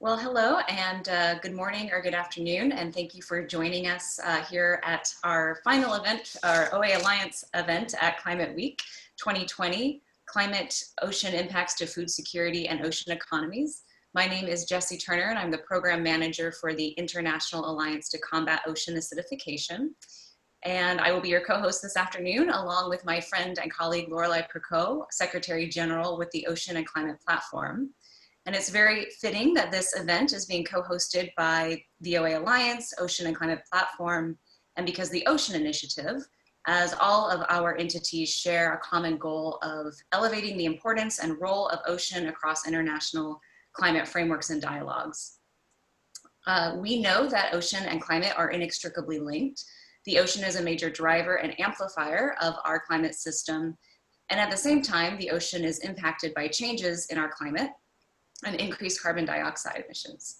Well, hello and good morning or good afternoon, and thank you for joining us here at our final event, our OA Alliance event at Climate Week 2020, Climate Ocean Impacts to Food Security and Ocean Economies. My name is Jessie Turner, and I'm the Program Manager for the International Alliance to Combat Ocean Acidification. And I will be your co-host this afternoon, along with my friend and colleague, Lorelei Percot, Secretary General with the Ocean and Climate Platform. And it's very fitting that this event is being co-hosted by the OA Alliance, Ocean and Climate Platform, and Because the Ocean Initiative, as all of our entities share a common goal of elevating the importance and role of ocean across international climate frameworks and dialogues. We know that ocean and climate are inextricably linked. The ocean is a major driver and amplifier of our climate system. And at the same time, the ocean is impacted by changes in our climate and increased carbon dioxide emissions.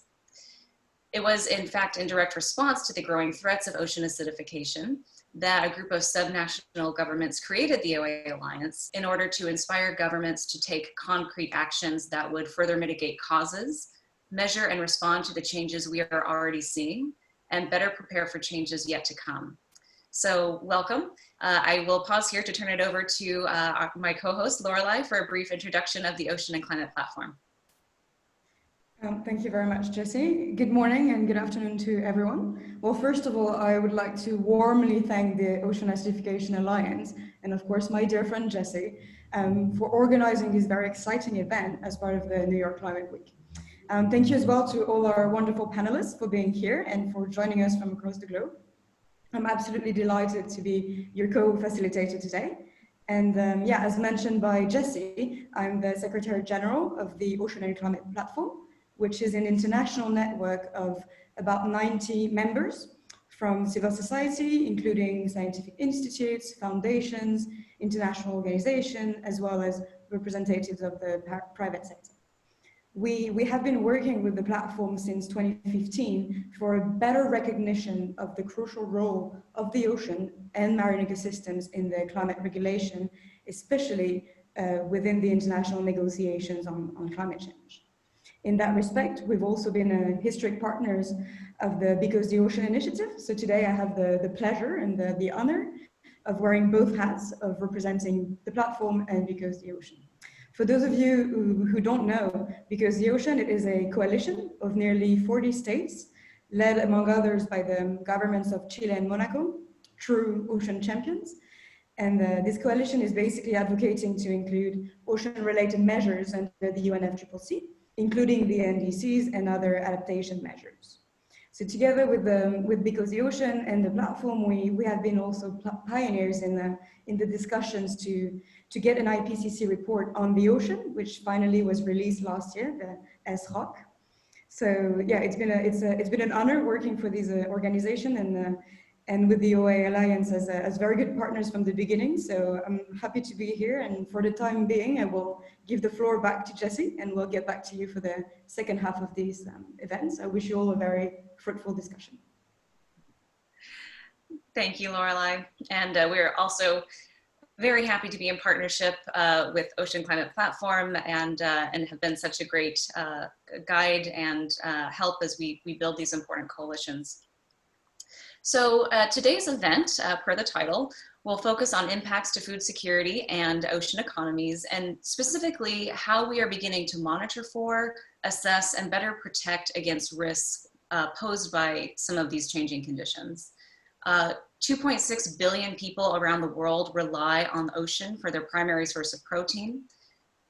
It was in fact in direct response to the growing threats of ocean acidification that a group of subnational governments created the OA Alliance in order to inspire governments to take concrete actions that would further mitigate causes, measure and respond to the changes we are already seeing, and better prepare for changes yet to come. So welcome. I will pause here to turn it over to my co-host Lorelei for a brief introduction of the Ocean and Climate Platform. Thank you very much, Jessie. Good morning and good afternoon to everyone. Well, first of all, I would like to warmly thank the Ocean Acidification Alliance and of course my dear friend Jessie for organizing this very exciting event as part of the New York Climate Week. Thank you as well to all our wonderful panelists for being here and for joining us from across the globe. I'm absolutely delighted to be your co-facilitator today. And yeah, as mentioned by Jessie, I'm the Secretary General of the Ocean and Climate Platform, which is an international network of about 90 members from civil society, including scientific institutes, foundations, international organizations, as well as representatives of the private sector. We have been working with the platform since 2015 for a better recognition of the crucial role of the ocean and marine ecosystems in the climate regulation, especially within the international negotiations on climate change. In that respect, we've also been historic partners of the Because the Ocean initiative. So today I have the pleasure and the honor of wearing both hats of representing the platform and Because the Ocean. For those of you who don't know, Because the Ocean, it is a coalition of nearly 40 states, led among others by the governments of Chile and Monaco, true ocean champions. And this coalition is basically advocating to include ocean-related measures under the UNFCCC, including the NDCs and other adaptation measures. So together with Because the Ocean and the platform, we have been also pioneers in the discussions to get an IPCC report on the ocean, which finally was released last year, the SROC. So yeah, it's been an honor working for this organization and with the OA Alliance as very good partners from the beginning. So I'm happy to be here. And for the time being, I will give the floor back to Jessie and we'll get back to you for the second half of these events. I wish you all a very fruitful discussion. Thank you, Lorelei. And we're also very happy to be in partnership with Ocean Climate Platform and have been such a great guide and help as we build these important coalitions. So today's event, per the title, will focus on impacts to food security and ocean economies, and specifically how we are beginning to monitor for, assess, and better protect against risks posed by some of these changing conditions. 2.6 billion people around the world rely on the ocean for their primary source of protein.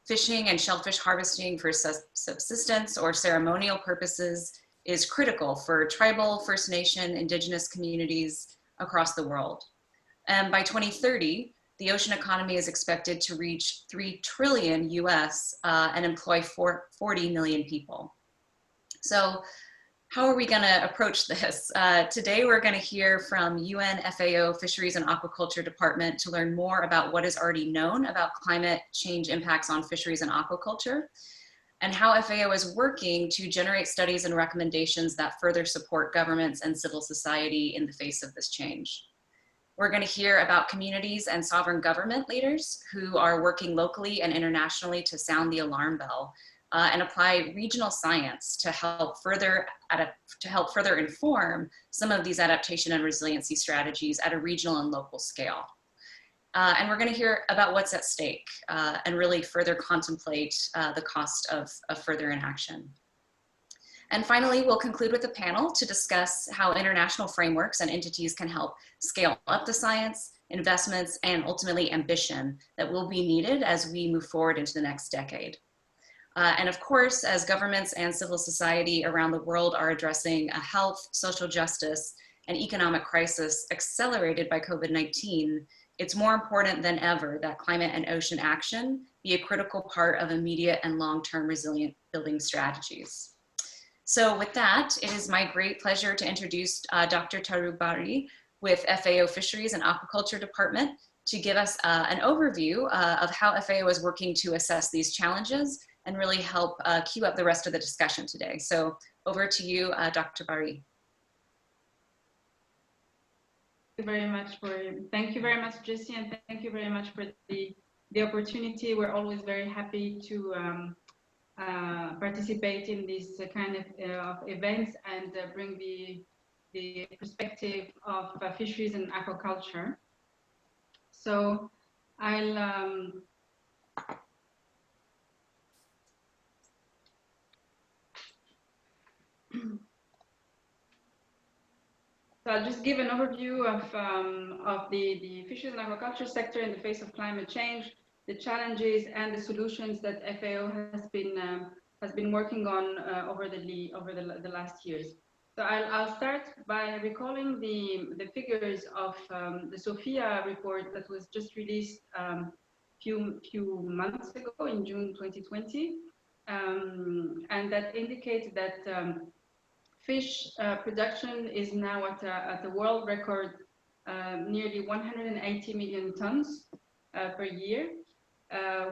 Fishing and shellfish harvesting for subsistence or ceremonial purposes is critical for tribal, First Nation, indigenous communities across the world. And by 2030, the ocean economy is expected to reach 3 trillion US and employ 40 million people. So how are we gonna approach this? Today, we're gonna hear from UN FAO Fisheries and Aquaculture Department to learn more about what is already known about climate change impacts on fisheries and aquaculture, and how FAO is working to generate studies and recommendations that further support governments and civil society in the face of this change. We're going to hear about communities and sovereign government leaders who are working locally and internationally to sound the alarm bell and apply regional science to help further inform some of these adaptation and resiliency strategies at a regional and local scale. And we're going to hear about what's at stake and really further contemplate the cost of further inaction. And finally, we'll conclude with a panel to discuss how international frameworks and entities can help scale up the science, investments, and ultimately ambition that will be needed as we move forward into the next decade. And of course, as governments and civil society around the world are addressing a health, social justice, and economic crisis accelerated by COVID-19, it's more important than ever that climate and ocean action be a critical part of immediate and long-term resilient building strategies. So with that, it is my great pleasure to introduce Dr. Taru Bari with FAO Fisheries and Aquaculture Department to give us an overview of how FAO is working to assess these challenges and really help cue up the rest of the discussion today. So over to you, Dr. Bari. Thank you very much, Jessie, and thank you very much for the opportunity. We're always very happy to participate in this kind of events and bring the perspective of fisheries and aquaculture. So I'll just give an overview of the fisheries and aquaculture sector in the face of climate change, the challenges and the solutions that FAO has been working on over the last years. So I'll start by recalling the figures of the SOFIA report that was just released few months ago in June 2020, and that indicates that fish production is now at a world record, nearly 180 million tons per year,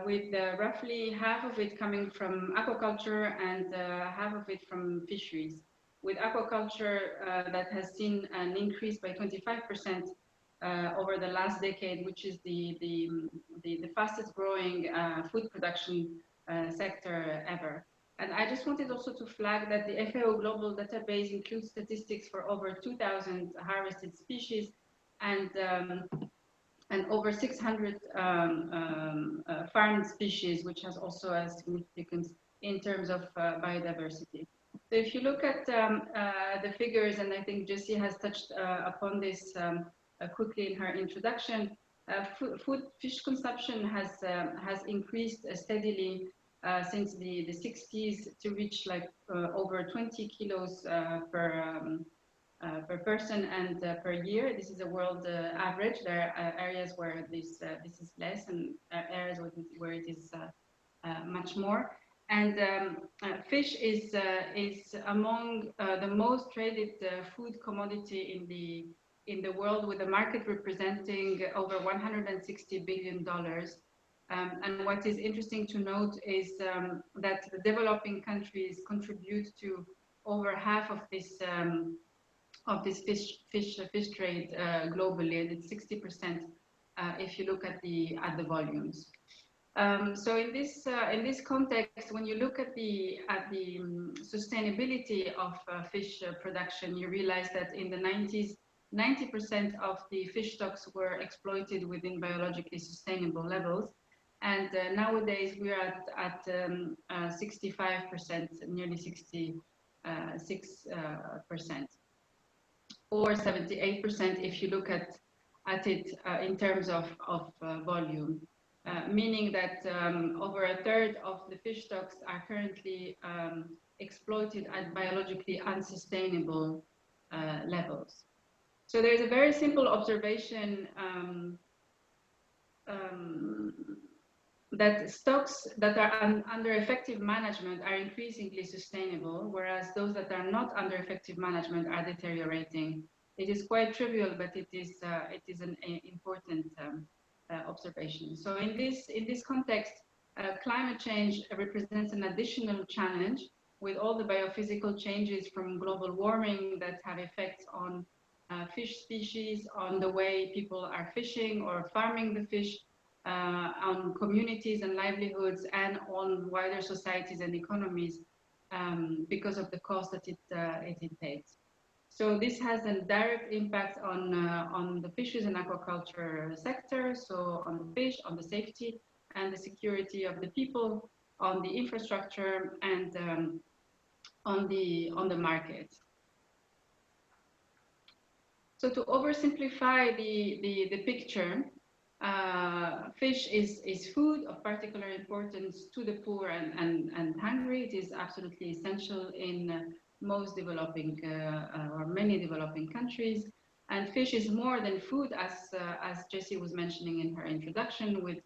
with roughly half of it coming from aquaculture and half of it from fisheries. With aquaculture that has seen an increase by 25% over the last decade, which is the fastest growing food production sector ever. And I just wanted also to flag that the FAO Global Database includes statistics for over 2,000 harvested species and over 600 farmed species, which has also a significance in terms of biodiversity. So if you look at the figures, and I think Jessie has touched upon this quickly in her introduction, fish consumption has increased steadily since the 60s to reach like over 20 kilos per person and per year. This is a world average. There are areas where this is less and areas where it is much more. And fish is among the most traded food commodity in the world, with a market representing over $160 billion. And what is interesting to note is that the developing countries contribute to over half of this fish trade globally, and it's 60% if you look at the volumes. So in this context, when you look at the sustainability of fish production, you realize that in the 90s, 90% of the fish stocks were exploited within biologically sustainable levels. And nowadays we are at 65%, nearly 66%, or 78% if you look at it in terms of volume, meaning that over a third of the fish stocks are currently exploited at biologically unsustainable levels. So there's a very simple observation that stocks that are under effective management are increasingly sustainable, whereas those that are not under effective management are deteriorating. It is quite trivial, but it is an important observation. So in this context, climate change represents an additional challenge, with all the biophysical changes from global warming that have effects on fish species, on the way people are fishing or farming the fish, on communities and livelihoods, and on wider societies and economies because of the cost that it entails. So this has a direct impact on the fishes and aquaculture sector, so on the fish, on the safety and the security of the people, on the infrastructure, and on the market. So to oversimplify the picture, fish is food of particular importance to the poor and hungry. It is absolutely essential in most developing or many developing countries. And fish is more than food, as Jessie was mentioning in her introduction, with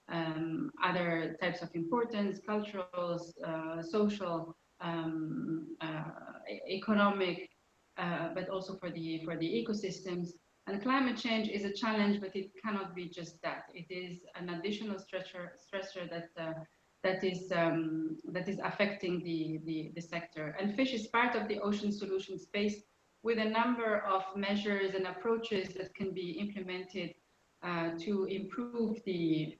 other types of importance, cultural, social, economic, but also for the ecosystems. And climate change is a challenge, but it cannot be just that. It is an additional stressor that is affecting the sector. And fish is part of the ocean solution space, with a number of measures and approaches that can be implemented to improve the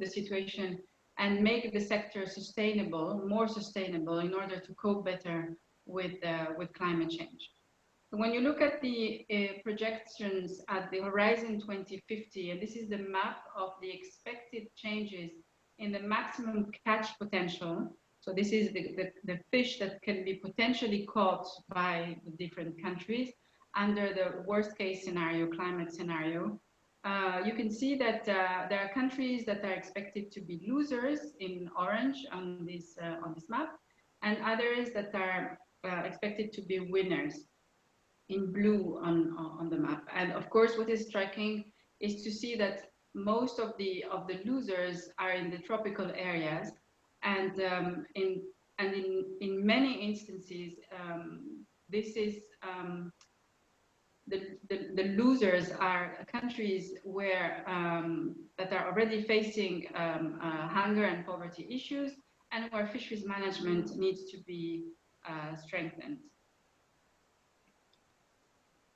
situation and make the sector sustainable, more sustainable, in order to cope better with climate change. When you look at the projections at the horizon 2050, and this is the map of the expected changes in the maximum catch potential. So this is the fish that can be potentially caught by the different countries under the worst case scenario, climate scenario. You can see that there are countries that are expected to be losers in orange on this map, and others that are expected to be winners in blue on the map. And of course, what is striking is to see that most of the losers are in the tropical areas, and in many instances, this is the losers are countries where that are already facing hunger and poverty issues, and where fisheries management needs to be strengthened.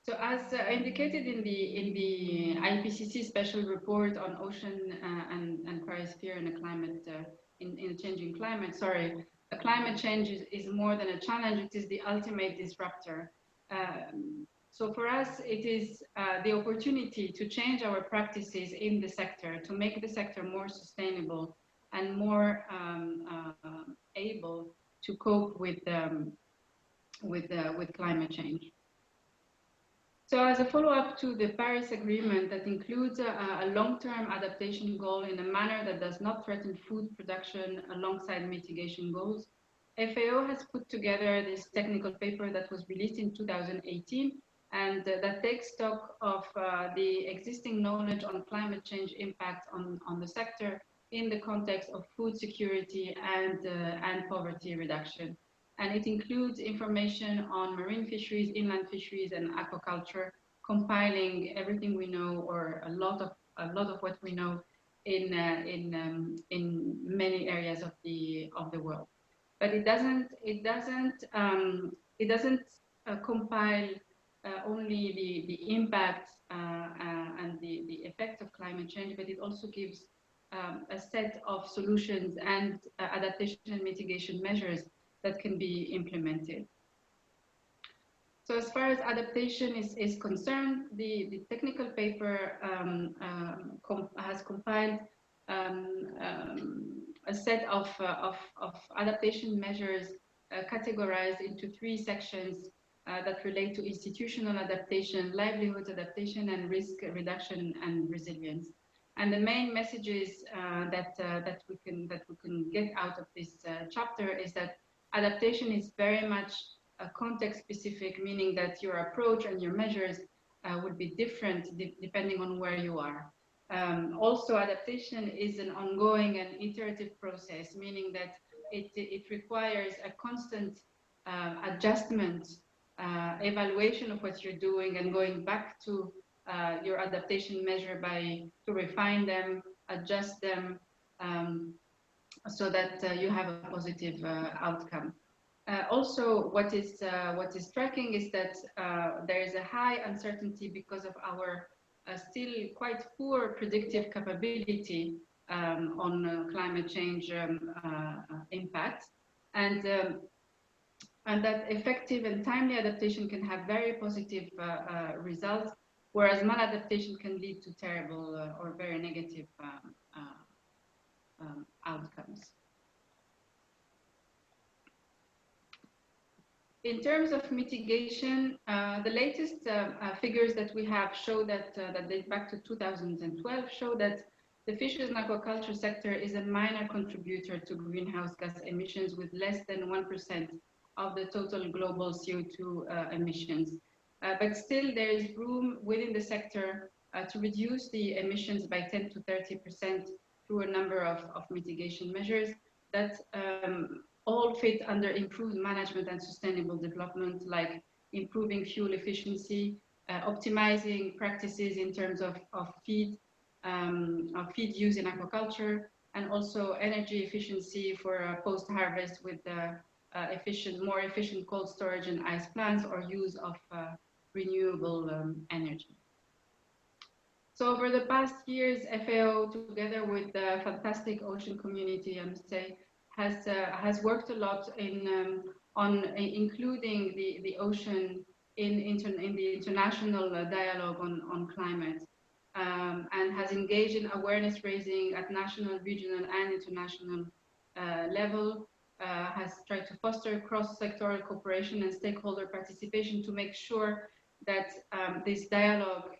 So as indicated in the IPCC special report on ocean and cryosphere in a climate in a changing climate, climate change is more than a challenge; it is the ultimate disruptor. So for us, it is the opportunity to change our practices in the sector, to make the sector more sustainable and more able to cope with climate change. So as a follow-up to the Paris Agreement that includes a long-term adaptation goal in a manner that does not threaten food production alongside mitigation goals, FAO has put together this technical paper that was released in 2018, and that takes stock of the existing knowledge on climate change impact on the sector in the context of food security and poverty reduction. And it includes information on marine fisheries, inland fisheries, and aquaculture, compiling everything we know, or a lot of what we know in many areas of the world. But it doesn't compile only the impact and the effect of climate change, but it also gives a set of solutions and adaptation and mitigation measures that can be implemented. So as far as adaptation is concerned, the technical paper has compiled a set of adaptation measures categorized into 3 sections that relate to institutional adaptation, livelihoods adaptation, and risk reduction and resilience. And the main messages that we can get out of this chapter is that adaptation is very much context specific, meaning that your approach and your measures would be different depending on where you are. Also, adaptation is an ongoing and iterative process, meaning that it requires a constant adjustment, evaluation of what you're doing, and going back to your adaptation measure to refine them, adjust them, so that you have a positive outcome. Also, what is striking is that there is a high uncertainty because of our still quite poor predictive capability on climate change impacts, and that effective and timely adaptation can have very positive results, whereas maladaptation can lead to terrible or very negative outcomes. In terms of mitigation, the latest figures that we have show that date back to 2012 show that the fisheries and aquaculture sector is a minor contributor to greenhouse gas emissions with less than 1% of the total global CO2 emissions. But still there is room within the sector to reduce the emissions by 10 to 30% through a number of mitigation measures that all fit under improved management and sustainable development, like improving fuel efficiency, optimizing practices in terms of feed use in aquaculture, and also energy efficiency for post-harvest with more efficient cold storage and ice plants, or use of renewable energy. So over the past years, FAO, together with the fantastic ocean community, I must say, has worked a lot on including the ocean in the international dialogue on climate, and has engaged in awareness raising at national, regional, and international level, has tried to foster cross-sectoral cooperation and stakeholder participation to make sure that this dialogue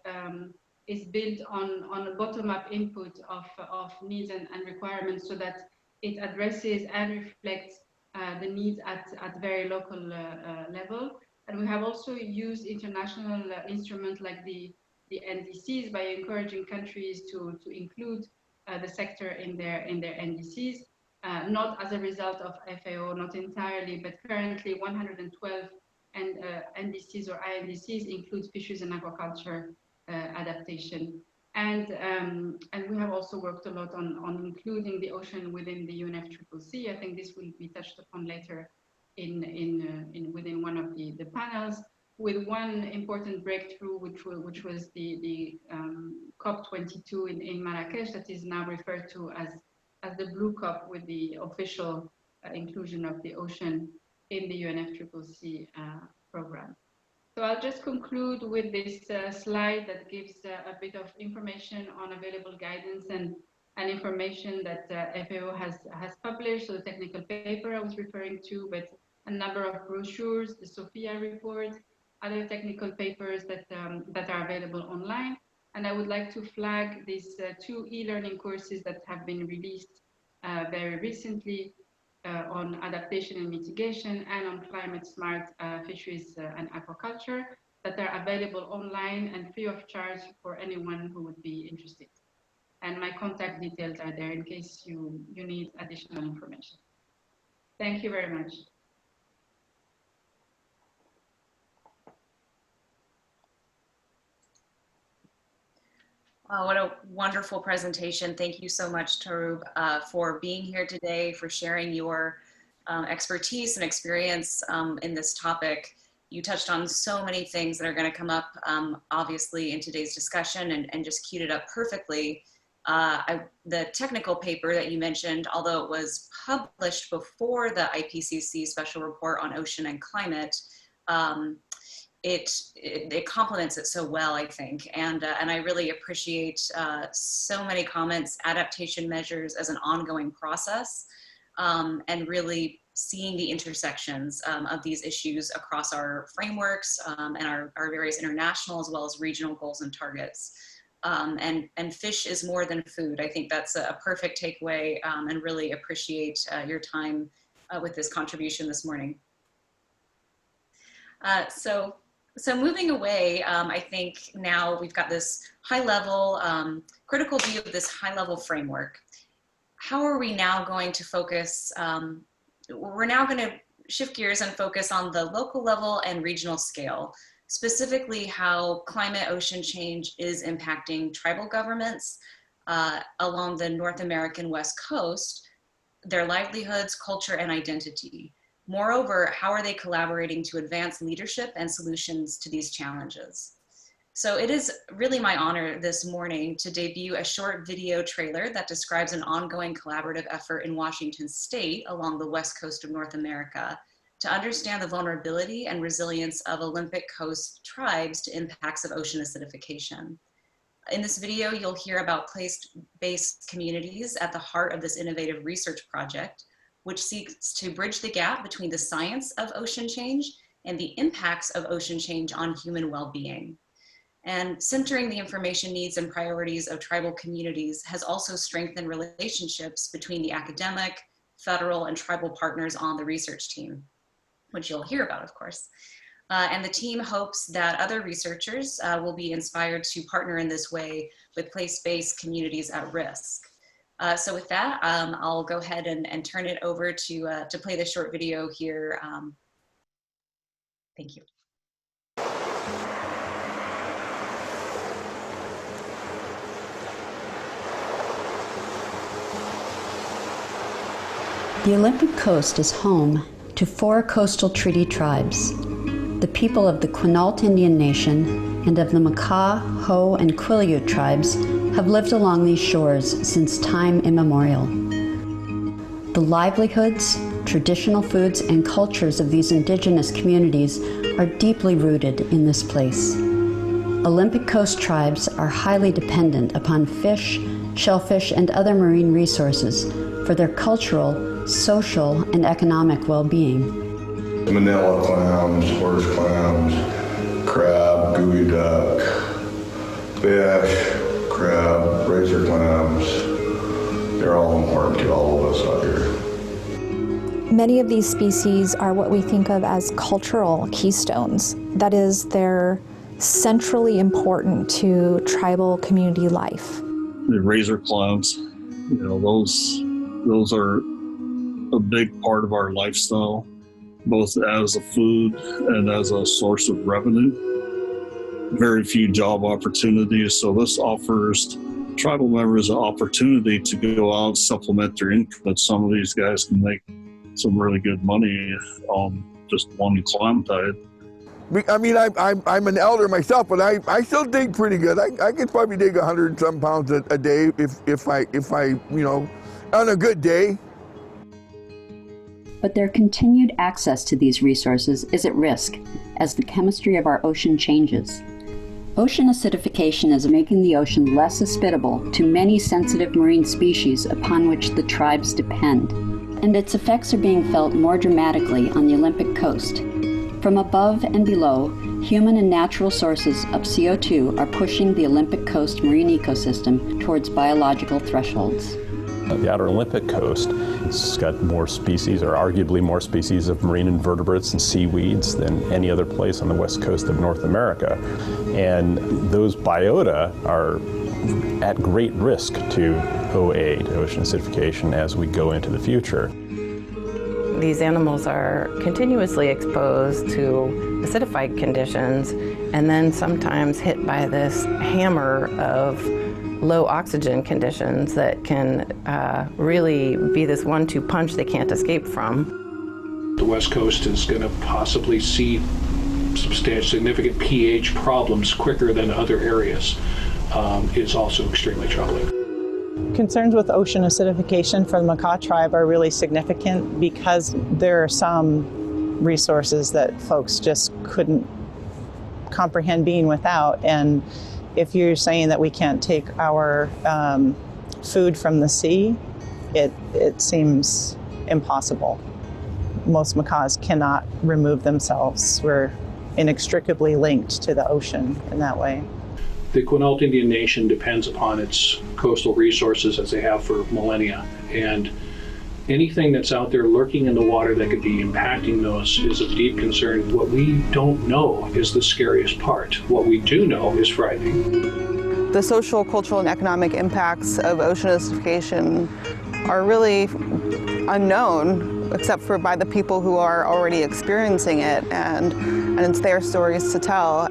is built on a bottom-up input of needs and requirements, so that it addresses and reflects the needs at very local level. And we have also used international instruments like the NDCs by encouraging countries to include the sector in their NDCs, not as a result of FAO, not entirely, but currently 112 NDCs or INDCs include fisheries and aquaculture adaptation. And we have also worked a lot on including the ocean within the UNFCCC. I think this will be touched upon later within one of the panels, with one important breakthrough, which was the COP22 in Marrakesh, that is now referred to as the Blue COP, with the official inclusion of the ocean in the UNFCCC program. So I'll just conclude with this slide that gives a bit of information on available guidance and information that FAO has published. So the technical paper I was referring to, but a number of brochures, the SOFIA report, other technical papers that are available online. And I would like to flag these two e-learning courses that have been released very recently, on adaptation and mitigation, and on climate smart fisheries and aquaculture, that are available online and free of charge for anyone who would be interested. And my contact details are there in case you need additional information. Thank you very much. Oh, what a wonderful presentation. Thank you so much, Taroub, for being here today, for sharing your expertise and experience in this topic. You touched on so many things that are going to come up, obviously, in today's discussion, and just queued it up perfectly. The technical paper that you mentioned, although it was published before the IPCC special report on ocean and climate, it complements it so well, I think, and I really appreciate so many comments, adaptation measures as an ongoing process, and really seeing the intersections of these issues across our frameworks and our various international as well as regional goals and targets. And fish is more than food. I think that's a perfect takeaway, and really appreciate your time with this contribution this morning. So moving away, I think now we've got this high-level, critical view of this high-level framework. How are we now going to focus? We're now going to shift gears and focus on the local level and regional scale, specifically how climate ocean change is impacting tribal governments along the North American West Coast, their livelihoods, culture, and identity. Moreover, how are they collaborating to advance leadership and solutions to these challenges? So it is really my honor this morning to debut a short video trailer that describes an ongoing collaborative effort in Washington State along the west coast of North America to understand the vulnerability and resilience of Olympic coast tribes to impacts of ocean acidification. In this video, you'll hear about place-based communities at the heart of this innovative research project, which seeks to bridge the gap between the science of ocean change and the impacts of ocean change on human well-being. And centering the information needs and priorities of tribal communities has also strengthened relationships between the academic, federal, and tribal partners on the research team, which you'll hear about, of course. And the team hopes that other researchers will be inspired to partner in this way with place-based communities at risk. So with that, I'll go ahead and turn it over to play the short video here. Thank you. The Olympic coast is home to 4 coastal treaty tribes. The people of the Quinault Indian Nation and of the Makah, Ho, and Quileute tribes have lived along these shores since time immemorial. The livelihoods, traditional foods, and cultures of these indigenous communities are deeply rooted in this place. Olympic coast tribes are highly dependent upon fish, shellfish, and other marine resources for their cultural, social, and economic well-being. Manila clams, horse clams, crab, gooey duck, fish, crab, razor clams. They're all important to all of us out here. Many of these species are what we think of as cultural keystones. That is, they're centrally important to tribal community life. The razor clams, those are a big part of our lifestyle, both as a food and as a source of revenue. Very few job opportunities, so this offers tribal members an opportunity to go out and supplement their income. But some of these guys can make some really good money on just one clam tide. I mean, I'm an elder myself, but I still dig pretty good. I could probably dig 100 and some pounds a day if I on a good day. But their continued access to these resources is at risk as the chemistry of our ocean changes. Ocean acidification is making the ocean less hospitable to many sensitive marine species upon which the tribes depend, and its effects are being felt more dramatically on the Olympic coast. From above and below, human and natural sources of CO2 are pushing the Olympic coast marine ecosystem towards biological thresholds. The outer Olympic coast has got more species, or arguably more species, of marine invertebrates and seaweeds than any other place on the west coast of North America. And those biota are at great risk to OA, to ocean acidification, as we go into the future. These animals are continuously exposed to acidified conditions and then sometimes hit by this hammer of low oxygen conditions that can really be this 1-2 punch they can't escape from. The West Coast is going to possibly see significant pH problems quicker than other areas. Is also extremely troubling. Concerns with ocean acidification for the Makah tribe are really significant because there are some resources that folks just couldn't comprehend being without. And if you're saying that we can't take our food from the sea, it seems impossible. Most Makahs cannot remove themselves. We're inextricably linked to the ocean in that way. The Quinault Indian Nation depends upon its coastal resources as they have for millennia. And anything that's out there lurking in the water that could be impacting those is of deep concern. What we don't know is the scariest part. What we do know is frightening. The social, cultural, and economic impacts of ocean acidification are really unknown, except for by the people who are already experiencing it, and it's their stories to tell.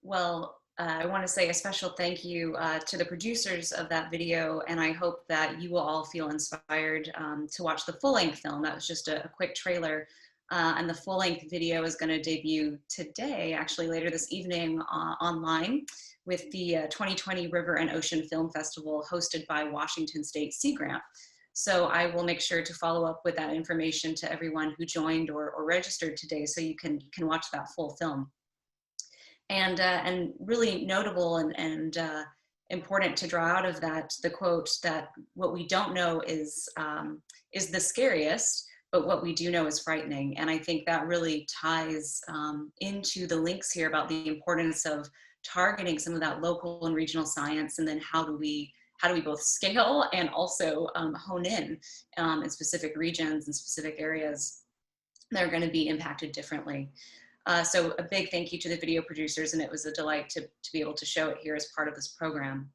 Well, I want to say a special thank you to the producers of that video, and I hope that you will all feel inspired to watch the full-length film. That was just a quick trailer, and the full-length video is going to debut today, actually later this evening, online with the 2020 River and Ocean Film Festival hosted by Washington State Sea Grant. So I will make sure to follow up with that information to everyone who joined or registered today, so you can watch that full film. And really notable and important to draw out of that, the quote that what we don't know is the scariest, but what we do know is frightening. And I think that really ties into the links here about the importance of targeting some of that local and regional science, and then how do we both scale and also hone in specific regions and specific areas that are going to be impacted differently. So a big thank you to the video producers, and it was a delight to be able to show it here as part of this program.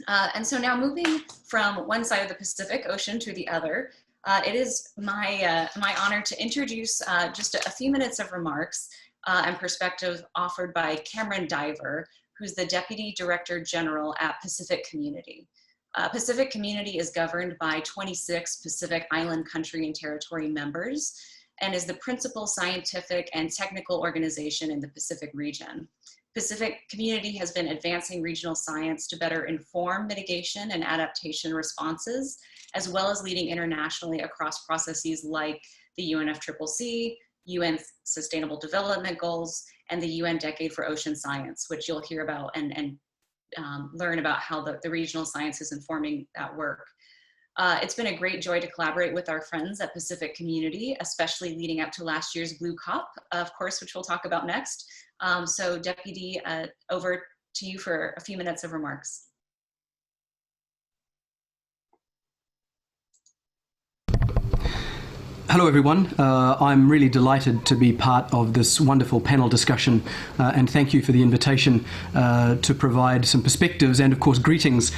And so now moving from one side of the Pacific Ocean to the other, it is my honor to introduce just a few minutes of remarks and perspective offered by Cameron Diver, who's the Deputy Director General at Pacific Community. Pacific Community is governed by 26 Pacific Island country and territory members, and is the principal scientific and technical organization in the Pacific region. Pacific Community has been advancing regional science to better inform mitigation and adaptation responses, as well as leading internationally across processes like the UNFCCC, UN Sustainable Development Goals, and the UN Decade for Ocean Science, which you'll hear about and learn about how the regional science is informing that work. It's been a great joy to collaborate with our friends at Pacific Community, especially leading up to last year's Blue COP, of course, which we'll talk about next. So Deputy, over to you for a few minutes of remarks. Hello everyone, I'm really delighted to be part of this wonderful panel discussion and thank you for the invitation to provide some perspectives and of course greetings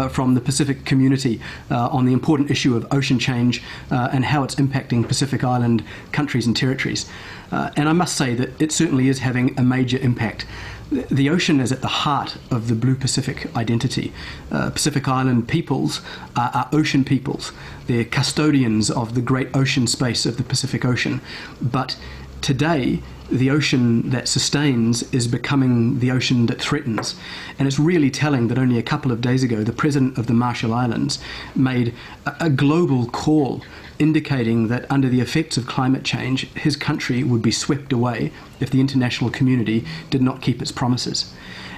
from the Pacific community on the important issue of ocean change and how it's impacting Pacific Island countries and territories. And I must say that it certainly is having a major impact. The ocean is at the heart of the Blue Pacific identity. Pacific Island peoples are ocean peoples. They're custodians of the great ocean space of the Pacific Ocean. But today, the ocean that sustains is becoming the ocean that threatens. And it's really telling that only a couple of days ago, the President of the Marshall Islands made a global call indicating that under the effects of climate change, his country would be swept away if the international community did not keep its promises.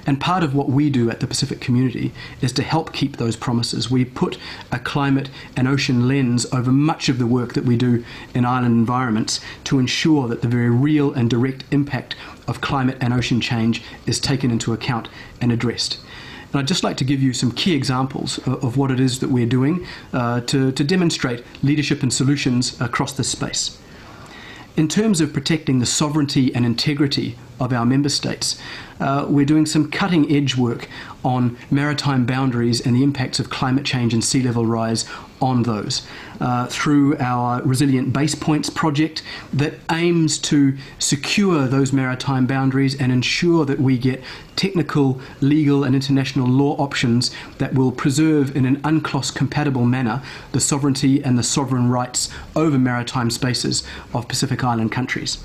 And part of what we do at the Pacific Community is to help keep those promises. We put a climate and ocean lens over much of the work that we do in island environments to ensure that the very real and direct impact of climate and ocean change is taken into account and addressed. And I'd just like to give you some key examples of what it is that we're doing to demonstrate leadership and solutions across this space. In terms of protecting the sovereignty and integrity of our member states, we're doing some cutting-edge work on maritime boundaries and the impacts of climate change and sea level rise on those through our Resilient Base Points project that aims to secure those maritime boundaries and ensure that we get technical, legal and international law options that will preserve in an UNCLOS compatible manner the sovereignty and the sovereign rights over maritime spaces of Pacific Island countries.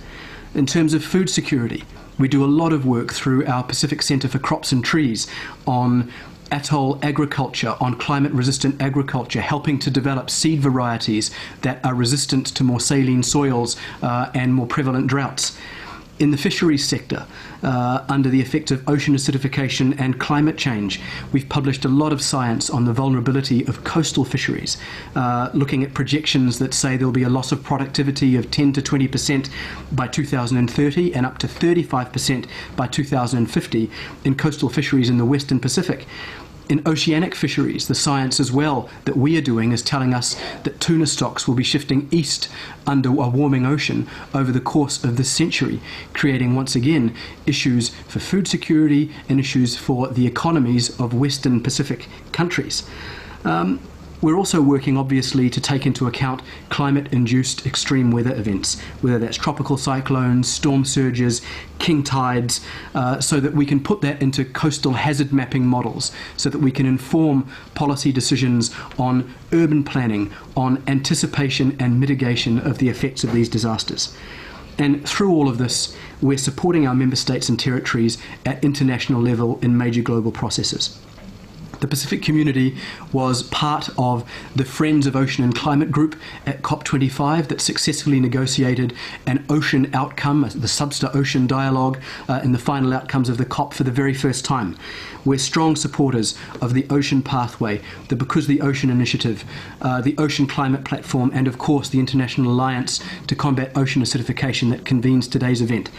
In terms of food security, we do a lot of work through our Pacific Centre for Crops and Trees on atoll agriculture, on climate-resistant agriculture, helping to develop seed varieties that are resistant to more saline soils and more prevalent droughts. In the fisheries sector, under the effect of ocean acidification and climate change, we've published a lot of science on the vulnerability of coastal fisheries, looking at projections that say there'll be a loss of productivity of 10 to 20% by 2030 and up to 35% by 2050 in coastal fisheries in the Western Pacific. In oceanic fisheries, the science as well that we are doing is telling us that tuna stocks will be shifting east under a warming ocean over the course of this century, creating once again issues for food security and issues for the economies of Western Pacific countries. We're also working, obviously, to take into account climate-induced extreme weather events, whether that's tropical cyclones, storm surges, king tides, so that we can put that into coastal hazard mapping models, so that we can inform policy decisions on urban planning, on anticipation and mitigation of the effects of these disasters. And through all of this, we're supporting our member states and territories at international level in major global processes. The Pacific community was part of the Friends of Ocean and Climate group at COP25 that successfully negotiated an ocean outcome, the Subster Ocean Dialogue, in the final outcomes of the COP for the very first time. We're strong supporters of the Ocean Pathway, the Because the Ocean Initiative, the Ocean Climate Platform, and of course the International Alliance to Combat Ocean Acidification that convenes today's event.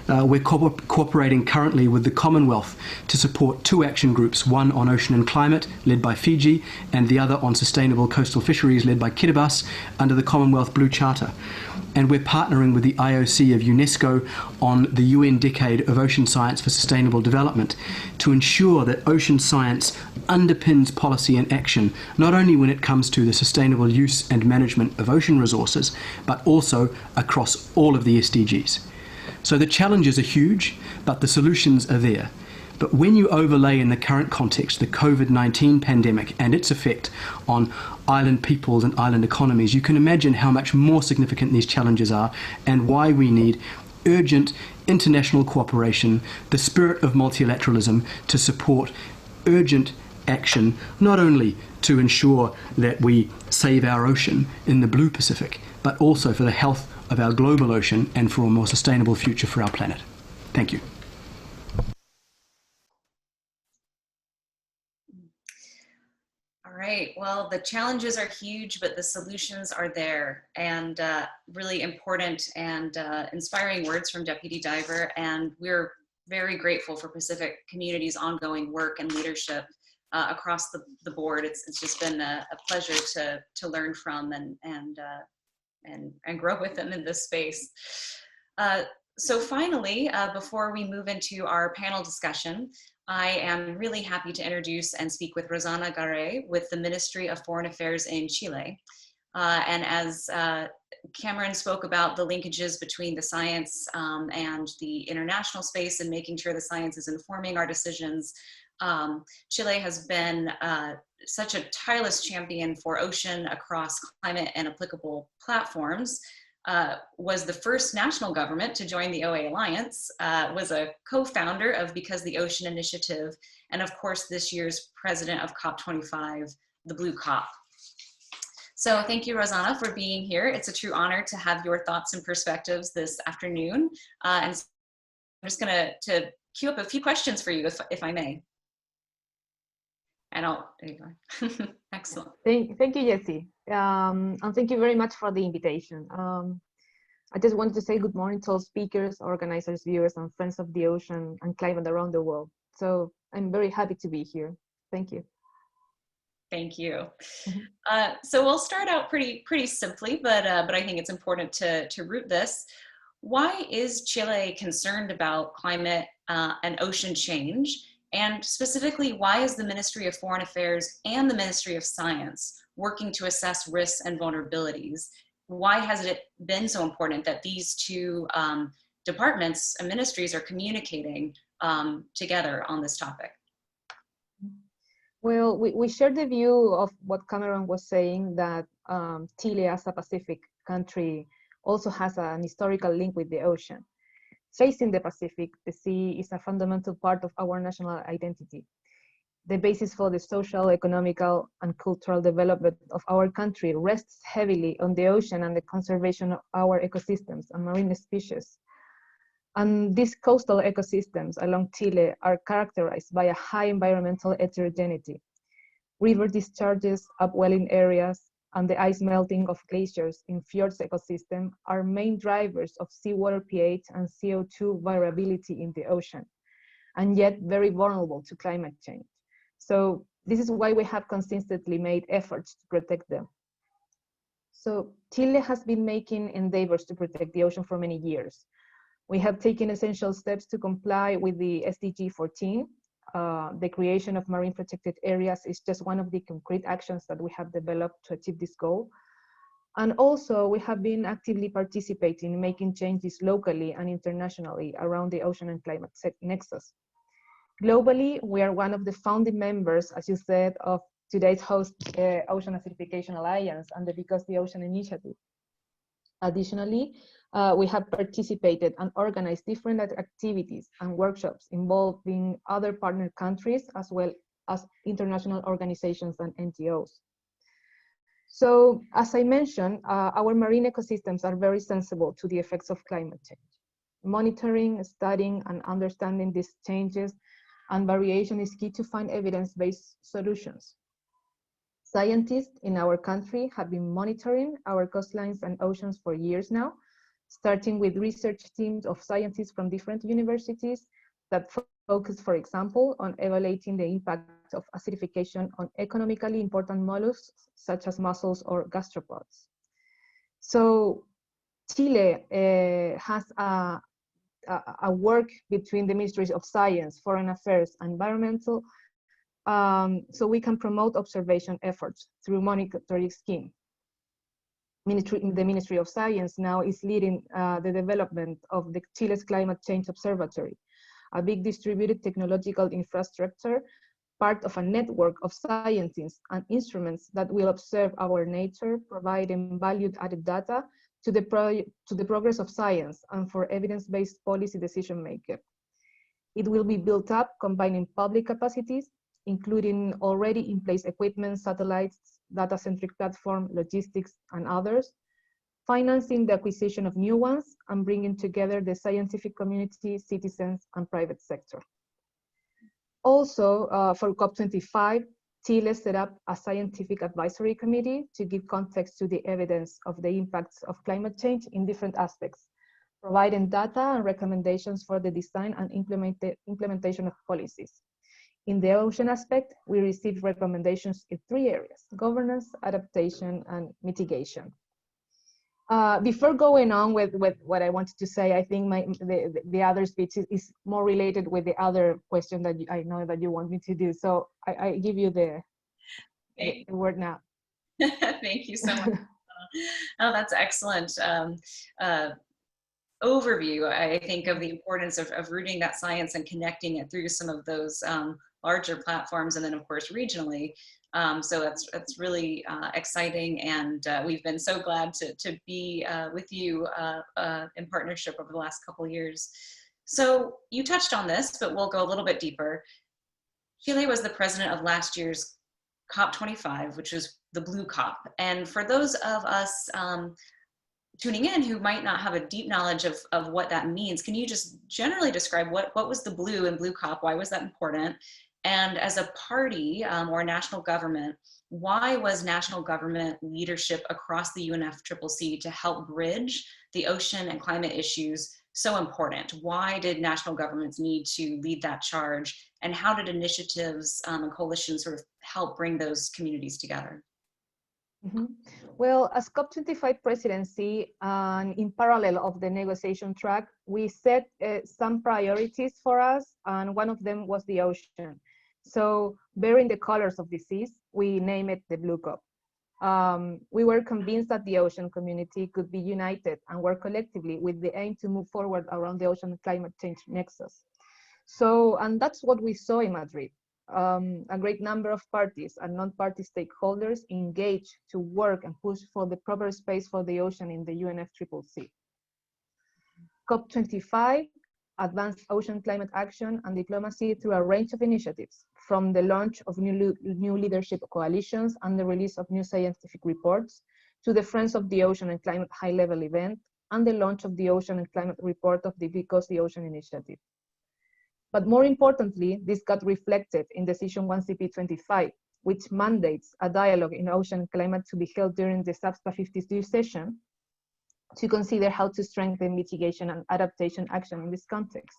We're cooperating currently with the Commonwealth to support two action groups, one on ocean and climate, led by Fiji, and the other on sustainable coastal fisheries, led by Kiribati, under the Commonwealth Blue Charter. And we're partnering with the IOC of UNESCO on the UN Decade of Ocean Science for Sustainable Development to ensure that ocean science underpins policy and action, not only when it comes to the sustainable use and management of ocean resources, but also across all of the SDGs. So the challenges are huge, but the solutions are there. But when you overlay in the current context the COVID-19 pandemic and its effect on island peoples and island economies, you can imagine how much more significant these challenges are and why we need urgent international cooperation, the spirit of multilateralism to support urgent action, not only to ensure that we save our ocean in the blue Pacific, but also for the health of our global ocean and for a more sustainable future for our planet. Thank you. All right, well, the challenges are huge, but the solutions are there, and really important and inspiring words from Deputy Diver, and we're very grateful for Pacific Community's ongoing work and leadership across the board. It's just been a pleasure to learn from and grow with them in this space. So finally, before we move into our panel discussion, I am really happy to introduce and speak with Rosana Garay with the Ministry of Foreign Affairs in Chile. And as Cameron spoke about the linkages between the science and the international space and making sure the science is informing our decisions, Chile has been such a tireless champion for ocean across climate and applicable platforms, was the first national government to join the OA Alliance, was a co-founder of Because the Ocean Initiative, and of course this year's president of COP25, the Blue COP. So thank you, Rosana, for being here. It's a true honor to have your thoughts and perspectives this afternoon. And I'm just gonna queue up a few questions for you, if I may. And there you go. Excellent. Thank you, Jessie. And thank you very much for the invitation. I just wanted to say good morning to all speakers, organizers, viewers, and friends of the ocean and climate around the world. So I'm very happy to be here. Thank you. Thank you. So we'll start out pretty simply, but I think it's important to root this. Why is Chile concerned about climate and ocean change? And specifically, why is the Ministry of Foreign Affairs and the Ministry of Science working to assess risks and vulnerabilities? Why has it been so important that these two departments and ministries are communicating together on this topic? Well, we share the view of what Cameron was saying, that Chile as a Pacific country also has an historical link with the ocean. Facing the Pacific, the sea is a fundamental part of our national identity. The basis for the social, economical, and cultural development of our country rests heavily on the ocean and the conservation of our ecosystems and marine species. And these coastal ecosystems along Chile are characterized by a high environmental heterogeneity. River discharges, upwelling areas, and the ice melting of glaciers in fjords ecosystem are main drivers of seawater pH and CO2 variability in the ocean, and yet very vulnerable to climate change. So this is why we have consistently made efforts to protect them. So Chile has been making endeavors to protect the ocean for many years. We have taken essential steps to comply with the SDG 14, the creation of marine protected areas is just one of the concrete actions that we have developed to achieve this goal. And also, we have been actively participating in making changes locally and internationally around the ocean and climate nexus. Globally, we are one of the founding members, as you said, of today's host Ocean Acidification Alliance and the Because the Ocean initiative. Additionally, we have participated and organized different activities and workshops involving other partner countries as well as international organizations and NGOs. So, as I mentioned, our marine ecosystems are very sensible to the effects of climate change. Monitoring, studying, and understanding these changes and variation is key to find evidence-based solutions. Scientists in our country have been monitoring our coastlines and oceans for years now, starting with research teams of scientists from different universities that focus, for example, on evaluating the impact of acidification on economically important mollusks, such as mussels or gastropods. So Chile has a work between the Ministries of Science, Foreign Affairs, and Environmental, so we can promote observation efforts through monitoring scheme. The Ministry of Science now is leading the development of the Chile's Climate Change Observatory, a big distributed technological infrastructure, part of a network of scientists and instruments that will observe our nature, providing valued-added data to the progress of science and for evidence-based policy decision-making. It will be built up combining public capacities, including already in place equipment, satellites, data-centric platform, logistics, and others, financing the acquisition of new ones, and bringing together the scientific community, citizens, and private sector. Also, for COP25, Chile set up a scientific advisory committee to give context to the evidence of the impacts of climate change in different aspects, providing data and recommendations for the design and implementation of policies. In the ocean aspect, we received recommendations in 3 areas: governance, adaptation, and mitigation. Before going on with what I wanted to say, I think the other speech is more related with the other question that I know that you want me to do. So I give you the word now. Thank you so much. Oh, that's excellent. Overview, I think, of the importance of rooting that science and connecting it through some of those larger platforms, and then of course regionally. So that's really exciting, and we've been so glad to be with you in partnership over the last couple of years. So you touched on this, but we'll go a little bit deeper. Chile was the president of last year's COP25, which was the Blue COP. And for those of us tuning in who might not have a deep knowledge of what that means, can you just generally describe what was the Blue in Blue COP? Why was that important? And as a party or a national government, why was national government leadership across the UNFCCC to help bridge the ocean and climate issues so important? Why did national governments need to lead that charge? And how did initiatives and coalitions sort of help bring those communities together? Mm-hmm. Well, as COP25 presidency, and in parallel of the negotiation track, we set some priorities for us, and one of them was the ocean. So, bearing the colors of the seas, we named it the Blue COP. We were convinced that the ocean community could be united and work collectively with the aim to move forward around the ocean and climate change nexus. So, and that's what we saw in Madrid. A great number of parties and non-party stakeholders engaged to work and push for the proper space for the ocean in the UNFCCC. COP25 advanced ocean climate action and diplomacy through a range of initiatives, from the launch of new leadership coalitions and the release of new scientific reports, to the Friends of the Ocean and Climate high-level event, and the launch of the Ocean and Climate report of the Because the Ocean initiative. But more importantly, this got reflected in Decision 1CP25, which mandates a dialogue in ocean and climate to be held during the SAPSPA 52 session to consider how to strengthen mitigation and adaptation action in this context.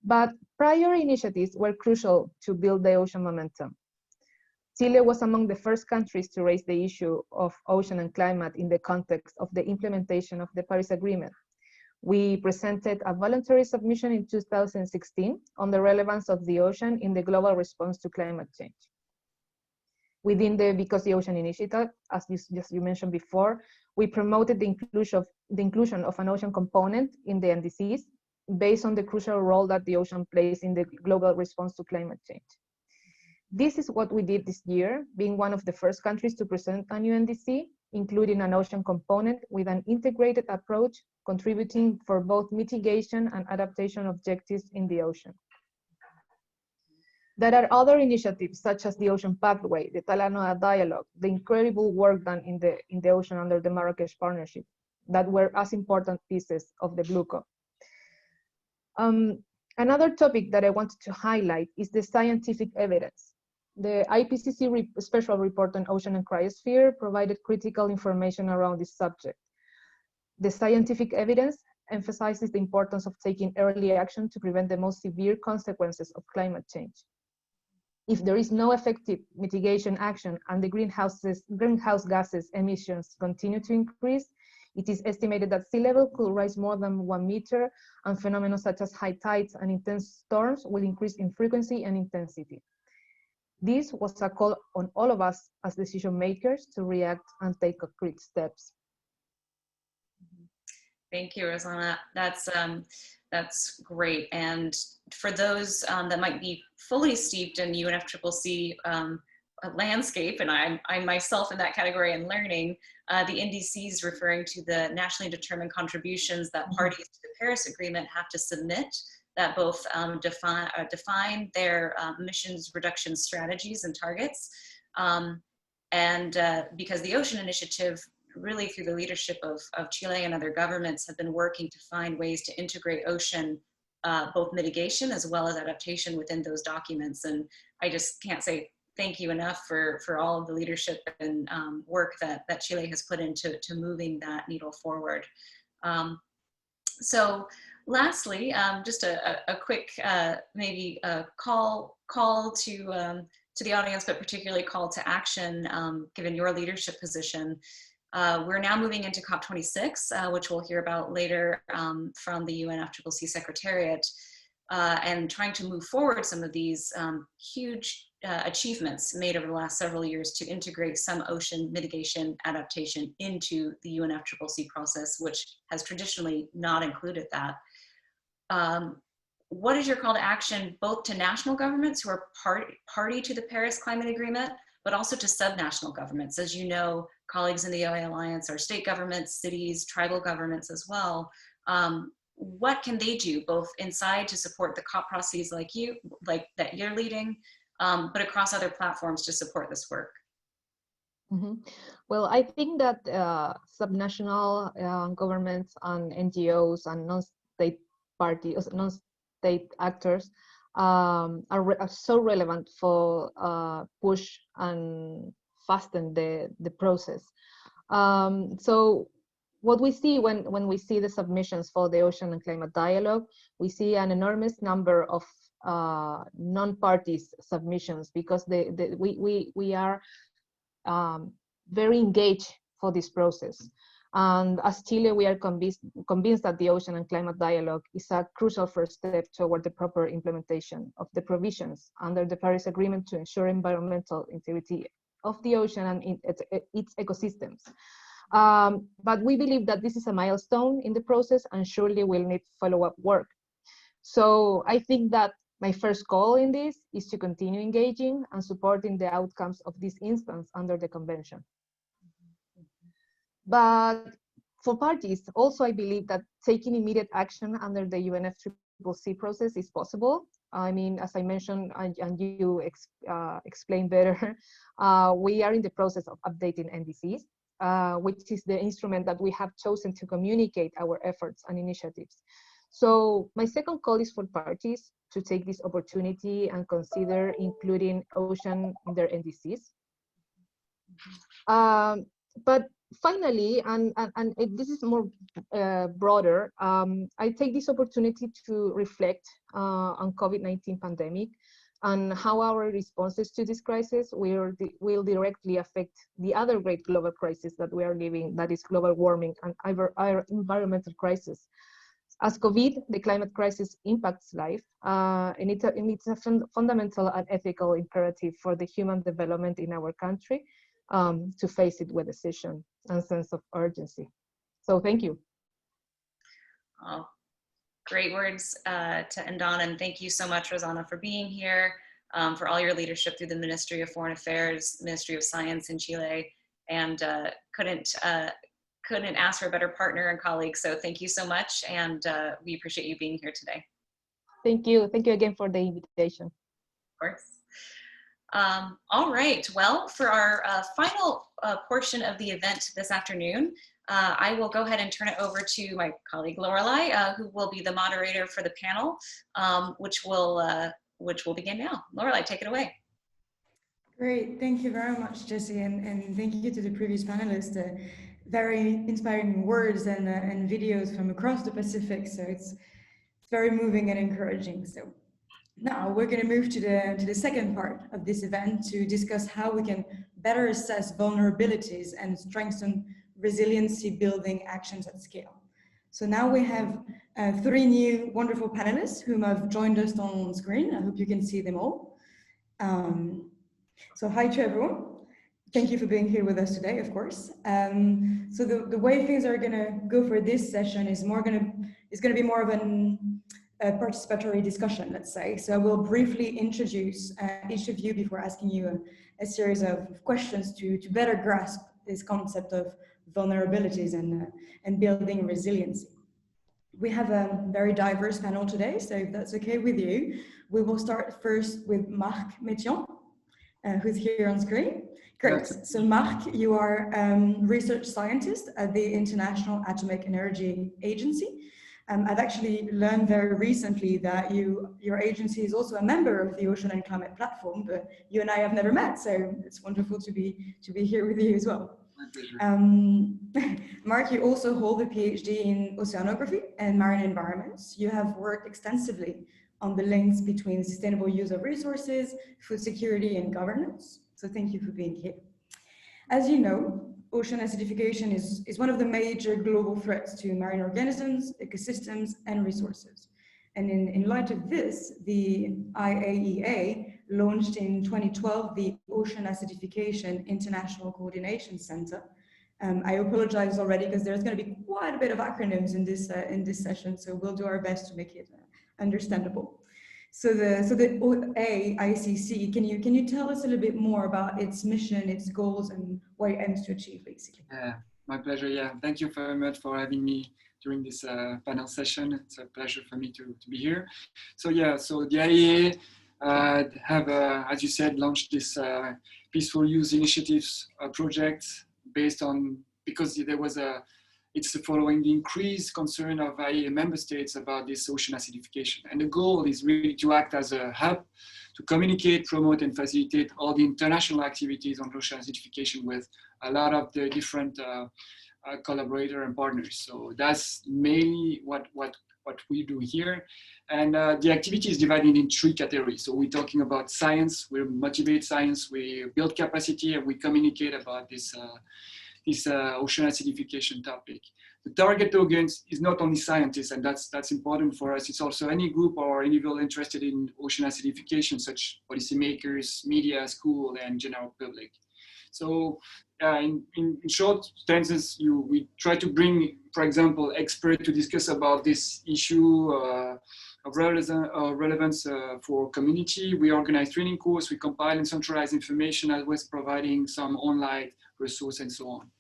But prior initiatives were crucial to build the ocean momentum. Chile was among the first countries to raise the issue of ocean and climate in the context of the implementation of the Paris Agreement, We presented a voluntary submission in 2016 on the relevance of the ocean in the global response to climate change. Within the Because the Ocean initiative, as you mentioned before, we promoted the inclusion of an ocean component in the NDCs based on the crucial role that the ocean plays in the global response to climate change. This is what we did this year, being one of the first countries to present a new NDC, including an ocean component with an integrated approach, contributing for both mitigation and adaptation objectives in the ocean. There are other initiatives such as the Ocean Pathway, the Talanoa Dialogue, the incredible work done in the ocean under the Marrakesh Partnership that were as important pieces of the Blue Co. Another topic that I wanted to highlight is the scientific evidence. The IPCC Special Report on Ocean and Cryosphere provided critical information around this subject. The scientific evidence emphasizes the importance of taking early action to prevent the most severe consequences of climate change. If there is no effective mitigation action and the greenhouse gases emissions continue to increase, it is estimated that sea level could rise more than 1 meter, and phenomena such as high tides and intense storms will increase in frequency and intensity. This was a call on all of us as decision makers to react and take concrete steps. Thank you, Rosanna. That's great. And for those that might be fully steeped in UNFCCC landscape, and I'm myself in that category and learning, the NDCs referring to the nationally determined contributions that parties to the Paris Agreement have to submit that both define their emissions reduction strategies and targets. Because the Ocean Initiative, really through the leadership of Chile and other governments, have been working to find ways to integrate ocean, both mitigation as well as adaptation within those documents. And I just can't say thank you enough for all of the leadership and work that Chile has put into moving that needle forward. So lastly, just a quick maybe a call to the audience, but particularly call to action, given your leadership position. We're now moving into COP26, which we'll hear about later from the UNFCCC Secretariat, and trying to move forward some of these huge achievements made over the last several years to integrate some ocean mitigation adaptation into the UNFCCC process, which has traditionally not included that. What is your call to action, both to national governments who are party to the Paris Climate Agreement, but also to subnational governments? As you know, colleagues in the OA Alliance are state governments, cities, tribal governments as well. What can they do, both inside to support the COP processes like that you're leading, but across other platforms to support this work? Well, I think that subnational governments and NGOs and non-state parties, non-state actors are so relevant for push and fasten the process. So what we see when we see the submissions for the Ocean and Climate Dialogue, we see an enormous number of non-parties submissions, because we are very engaged for this process. And as Chile, we are convinced that the Ocean and Climate Dialogue is a crucial first step toward the proper implementation of the provisions under the Paris Agreement to ensure environmental integrity of the ocean and its ecosystems. But we believe that this is a milestone in the process and surely will need follow-up work. So I think that my first call in this is to continue engaging and supporting the outcomes of this instance under the convention. But for parties, also I believe that taking immediate action under the UNFCCC process is possible. I mean, as I mentioned, and you explained better, we are in the process of updating NDCs, which is the instrument that we have chosen to communicate our efforts and initiatives. So my second call is for parties to take this opportunity and consider including ocean in their NDCs. But finally, and this is more broader, I take this opportunity to reflect on COVID-19 pandemic and how our responses to this crisis will directly affect the other great global crisis that we are living, that is global warming and our environmental crisis. As COVID, the climate crisis impacts life, and it's a fundamental and ethical imperative for the human development in our country to face it with decision and sense of urgency. So thank you. Oh, great words to end on, and thank you so much, Rosanna, for being here, for all your leadership through the Ministry of Foreign Affairs, Ministry of Science in Chile, and couldn't ask for a better partner and colleague. So thank you so much, and we appreciate you being here today. Thank you. Thank you again for the invitation. Of course. All right. Well, for our final portion of the event this afternoon, I will go ahead and turn it over to my colleague Lorelei, who will be the moderator for the panel, which will begin now. Lorelei, take it away. Great, thank you very much, Jessie, and thank you to the previous panelists. Very inspiring words and videos from across the Pacific. So it's very moving and encouraging. So now we're going to move to the second part of this event to discuss how we can better assess vulnerabilities and strengthen resiliency building actions at scale. So now we have 3 new wonderful panelists whom have joined us on screen. I hope you can see them all. So hi to everyone. Thank you for being here with us today, of course. So the way things are gonna go for this session is gonna be more of a participatory discussion, let's say. So I will briefly introduce each of you before asking you a series of questions to better grasp this concept of vulnerabilities and building resiliency. We have a very diverse panel today, so if that's okay with you, we will start first with Marc Métion, who's here on screen. Great. So Marc, you are research scientist at the International Atomic Energy Agency. I've actually learned very recently that your agency is also a member of the Ocean and Climate Platform, but you and I have never met, so it's wonderful to be here with you as well. My pleasure. Marc, you also hold a PhD in oceanography and marine environments. You have worked extensively on the links between sustainable use of resources, food security, and governance. So thank you for being here. As you know, ocean acidification is one of the major global threats to marine organisms, ecosystems, and resources. And in light of this, the IAEA launched in 2012 the Ocean Acidification International Coordination Center. I apologize already because there's going to be quite a bit of acronyms in this session, so we'll do our best to make it understandable. So the OAICC, can you tell us a little bit more about its mission, its goals, and what it aims to achieve, basically? Yeah, my pleasure. Yeah, thank you very much for having me during this panel session. It's a pleasure for me to be here. So yeah, so the IAEA have, as you said, launched this peaceful use initiatives project based on, because there was it's following the increased concern of IAEA member states about this ocean acidification. And the goal is really to act as a hub to communicate, promote, and facilitate all the international activities on ocean acidification with a lot of the different collaborators and partners. So that's mainly what we do here. And the activity is divided in 3 categories. So we're talking about science, we motivate science, we build capacity, and we communicate about this ocean acidification topic. The target audience is not only scientists, and that's important for us. It's also any group or individual interested in ocean acidification, such policymakers, media, school, and general public. So in short sentences, we try to bring, for example, experts to discuss about this issue of relevance for community. We organize training courses, we compile and centralize information, as well as providing some online resource and so on.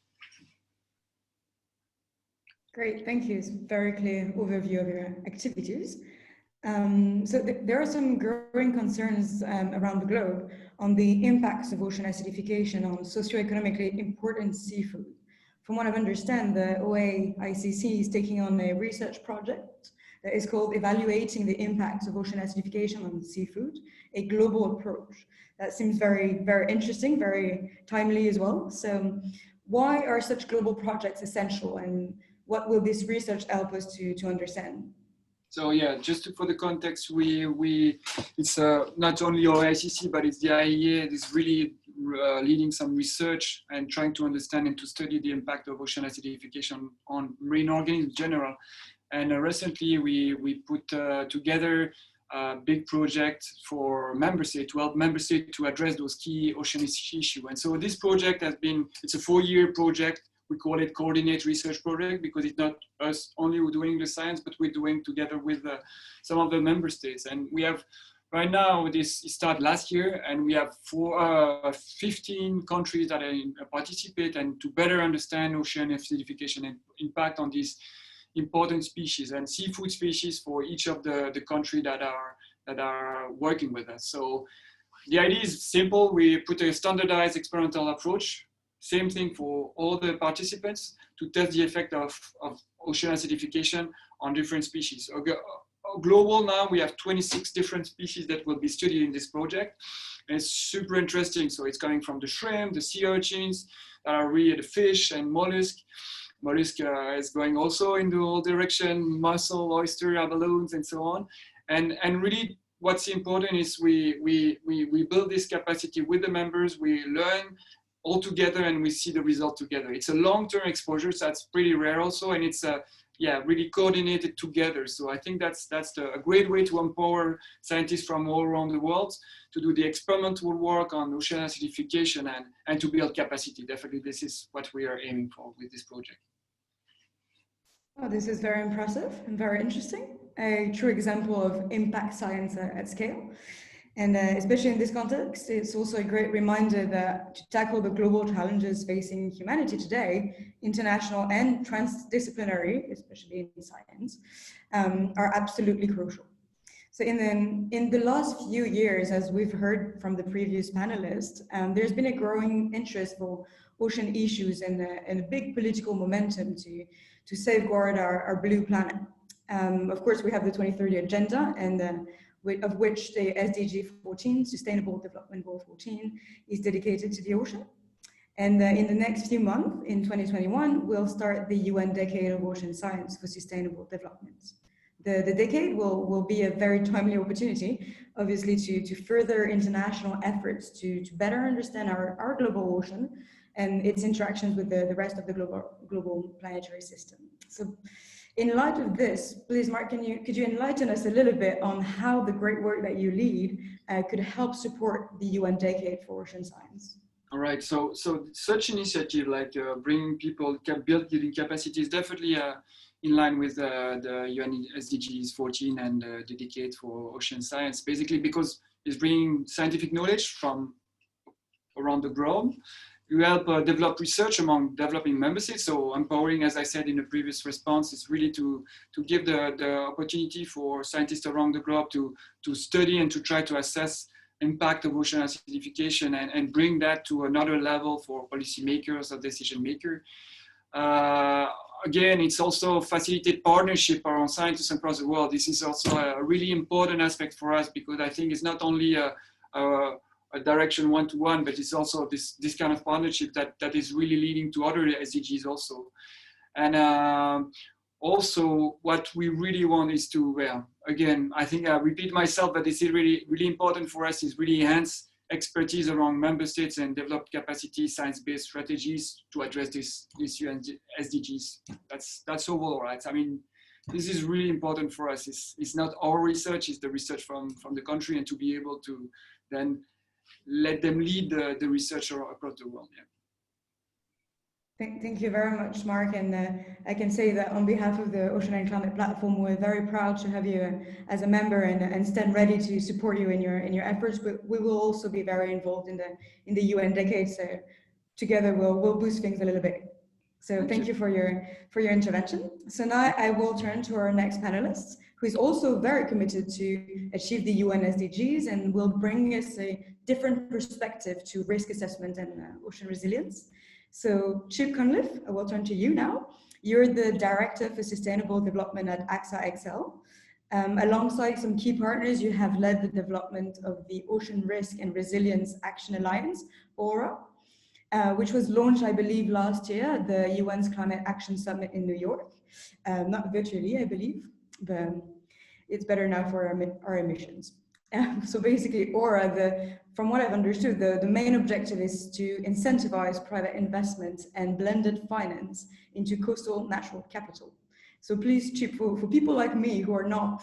Great, thank you. It's a very clear overview of your activities. So there are some growing concerns around the globe on the impacts of ocean acidification on socioeconomically important seafood. From what I understand, the OAICC is taking on a research project that is called Evaluating the Impacts of Ocean Acidification on Seafood, a Global Approach. That seems very, very interesting, very timely as well. So why are such global projects essential, and what will this research help us to understand? So yeah, just for the context, it's not only OAICC, but it's the IAEA that is really leading some research and trying to understand and to study the impact of ocean acidification on marine organisms in general. And recently we put together a big project for member states, to help member states to address those key ocean issues. And so this project has been, it's a 4-year project. We call it Coordinate Research Project because it's not us only doing the science, but we're doing together with some of the member states. And we have, right now, this started last year, and we have 15 countries that participate, and to better understand ocean acidification and impact on these important species and seafood species for each of the countries that are working with us. So the idea is simple. We put a standardized experimental approach, same thing for all the participants, to test the effect of ocean acidification on different species. Global now, we have 26 different species that will be studied in this project. And it's super interesting. So it's coming from the shrimp, the sea urchins, that are really the fish and mollusk. Mollusk is going also in the all direction, mussel, oyster, abaloons, and so on. And really, what's important is we build this capacity with the members, we learn all together, and we see the result together. It's a long-term exposure, so that's pretty rare also, and it's really coordinated together. So I think that's a great way to empower scientists from all around the world to do the experimental work on ocean acidification and to build capacity. Definitely, this is what we are aiming for with this project. Oh, this is very impressive and very interesting. A true example of impact science at scale. And especially in this context, it's also a great reminder that to tackle the global challenges facing humanity today, international and transdisciplinary, especially in science, are absolutely crucial. So in the last few years, as we've heard from the previous panelists, there's been a growing interest for ocean issues and a big political momentum to safeguard our blue planet. Of course, we have the 2030 agenda, and of which the SDG 14, Sustainable Development Goal 14, is dedicated to the ocean. And in the next few months, in 2021, we'll start the UN Decade of Ocean Science for Sustainable Development. The decade will be a very timely opportunity, obviously, to further international efforts to better understand our global ocean and its interactions with the rest of the global planetary system. So, in light of this, please, Mark, could you enlighten us a little bit on how the great work that you lead could help support the UN Decade for Ocean Science? All right, so such initiative like bringing people, building capacity is definitely in line with the UN SDGs 14 and the Decade for Ocean Science, basically because it's bringing scientific knowledge from around the globe. You help develop research among developing member states. So empowering, as I said in the previous response, is really to give the opportunity for scientists around the globe to study and to try to assess impact of ocean acidification and bring that to another level for policymakers or decision makers. Again, it's also facilitate partnership around scientists across the world. This is also a really important aspect for us because I think it's not only a direction one-to-one, but it's also this kind of partnership that is really leading to other SDGs also. And also what we really want is to, again, I think I repeat myself, but this is really, really important for us is really enhance expertise around member states and develop capacity science-based strategies to address this UN SDGs. That's overall, right? I mean, this is really important for us. It's not our research, it's the research from the country, and to be able to then let them lead the research across the world. Yeah. Thank you very much, Mark. And I can say that on behalf of the Ocean and Climate Platform, we're very proud to have you as a member and stand ready to support you in your efforts. But we will also be very involved in the UN Decade. So together we'll boost things a little bit. So thank you for your intervention. So now I will turn to our next panelist, who is also very committed to achieve the UN SDGs and will bring us a different perspective to risk assessment and ocean resilience. So Chip Cunliffe, I will turn to you now. You're the Director for Sustainable Development at AXA XL. Alongside some key partners, you have led the development of the Ocean Risk and Resilience Action Alliance, ORA, which was launched, I believe, last year at the UN's Climate Action Summit in New York. Not virtually, I believe, but it's better now for our emissions. So basically, ORA, from what I've understood, the main objective is to incentivize private investment and blended finance into coastal natural capital. So please, Chip, for people like me who are not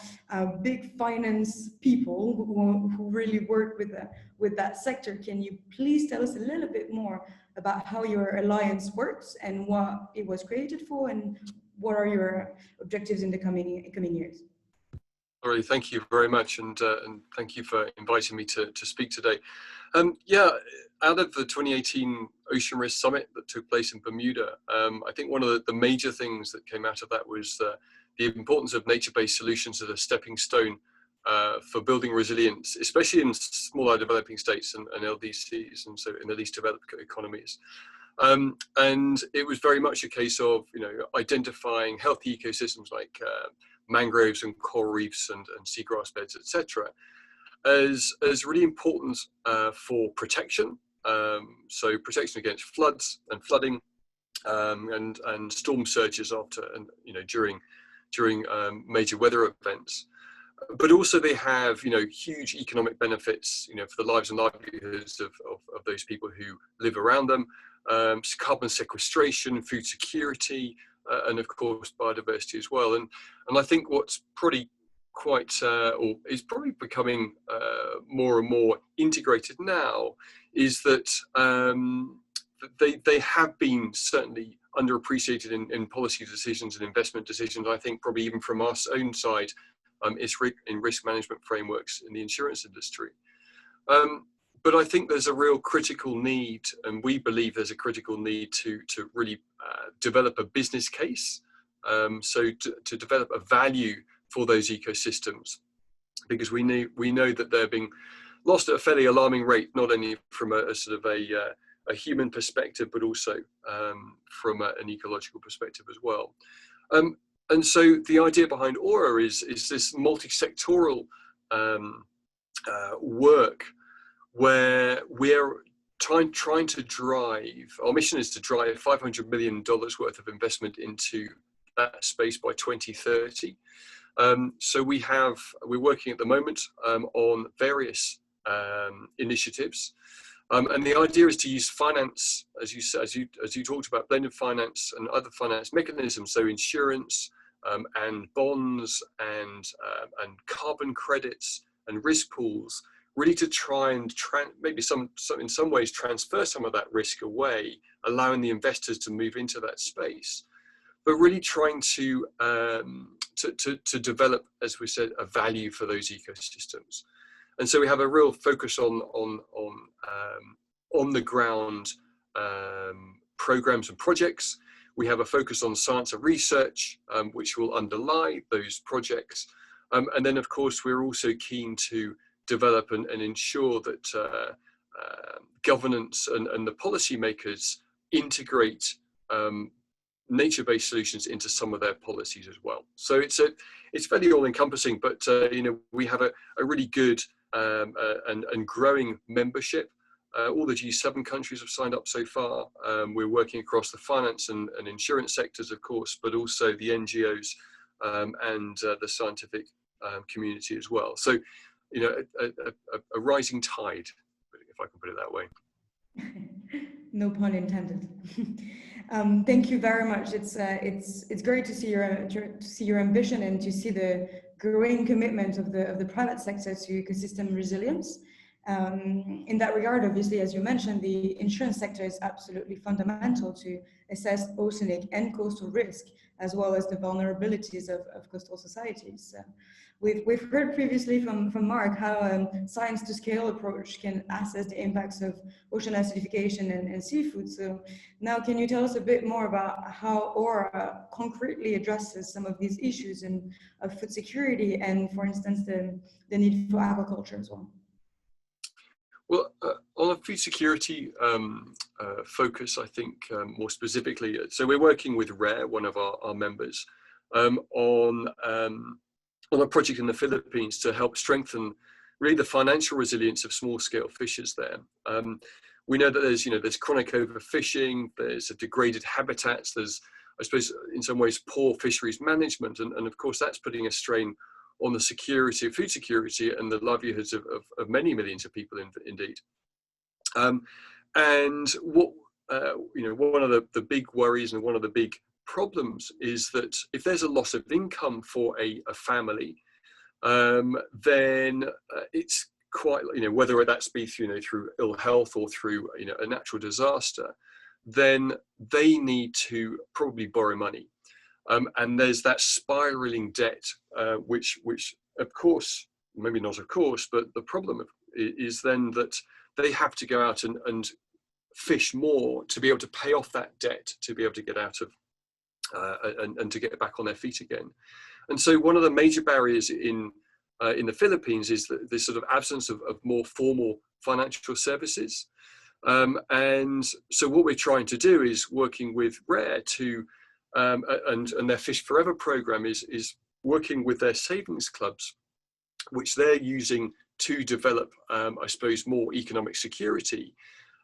big finance people who really work with that sector, can you please tell us a little bit more about how your alliance works and what it was created for, and what are your objectives in the coming years? All right, thank you very much, and thank you for inviting me to speak today. Yeah, out of the 2018 Ocean Risk Summit that took place in Bermuda, I think one of the major things that came out of that was the importance of nature-based solutions as a stepping stone for building resilience, especially in smaller developing states and LDCs, and so in the least developed economies. And it was very much a case of, you know, identifying healthy ecosystems like mangroves and coral reefs and seagrass beds, etc., as really important for protection. So protection against floods and flooding, and storm surges after, and you know, during major weather events. But also they have, you know, huge economic benefits, you know, for the lives and livelihoods of those people who live around them. Carbon sequestration, food security, and of course biodiversity as well. And I think what's probably quite, or is probably becoming more and more integrated now, is that they have been certainly underappreciated in policy decisions and investment decisions. I think probably even from our own side, in risk management frameworks in the insurance industry. But I think there's a real critical need, and we believe there's a critical need to really develop a business case, so to develop a value for those ecosystems, because we know that they're being lost at a fairly alarming rate, not only from a sort of a human perspective, but also from an ecological perspective as well. And so the idea behind Aura is this multi-sectoral work, where we're trying to drive, our mission is to drive $500 million worth of investment into that space by 2030. So we're working at the moment on various initiatives. And the idea is to use finance, as you talked about, blended finance and other finance mechanisms, so insurance and bonds and carbon credits and risk pools, really to try and maybe in some ways transfer some of that risk away, allowing the investors to move into that space, but really trying to develop, as we said, a value for those ecosystems. And so we have a real focus on the ground programs and projects. We have a focus on science and research, which will underlie those projects. And then, of course, we're also keen to develop and ensure that governance and the policymakers integrate nature-based solutions into some of their policies as well. So it's fairly all-encompassing, but you know, we have a really good and growing membership. All the G7 countries have signed up so far. We're working across the finance and insurance sectors, of course, but also the NGOs and the scientific community as well. So, you know, a rising tide, if I can put it that way. No pun intended. Thank you very much. It's great to see your ambition and to see the growing commitment of the private sector to ecosystem resilience. In that regard, obviously, as you mentioned, the insurance sector is absolutely fundamental to assess oceanic and coastal risk, as well as the vulnerabilities of coastal societies. We've heard previously from Mark how a science-to-scale approach can assess the impacts of ocean acidification and seafood. So now, can you tell us a bit more about how Aura concretely addresses some of these issues of food security and, for instance, the need for aquaculture as well? Well, on a food security focus, I think more specifically, so we're working with RARE, one of our members, on a project in the Philippines to help strengthen really the financial resilience of small-scale fishers there. We know that there's chronic overfishing, there's a degraded habitats, there's, I suppose, in some ways, poor fisheries management, and of course that's putting a strain on the security of food security and the livelihoods of many millions of people, indeed. And what one of the big worries and one of the big problems is that if there's a loss of income for a family, then it's quite, whether that's be through ill health or through a natural disaster, then they need to probably borrow money, and there's that spiraling debt, which of course, maybe not of course, but the problem is then that they have to go out and fish more to be able to pay off that debt, to be able to get out of and to get back on their feet again. And so one of the major barriers in the Philippines is this sort of absence of more formal financial services. And so what we're trying to do is working with RARE to, and their Fish Forever program is working with their savings clubs, which they're using to develop, I suppose, more economic security.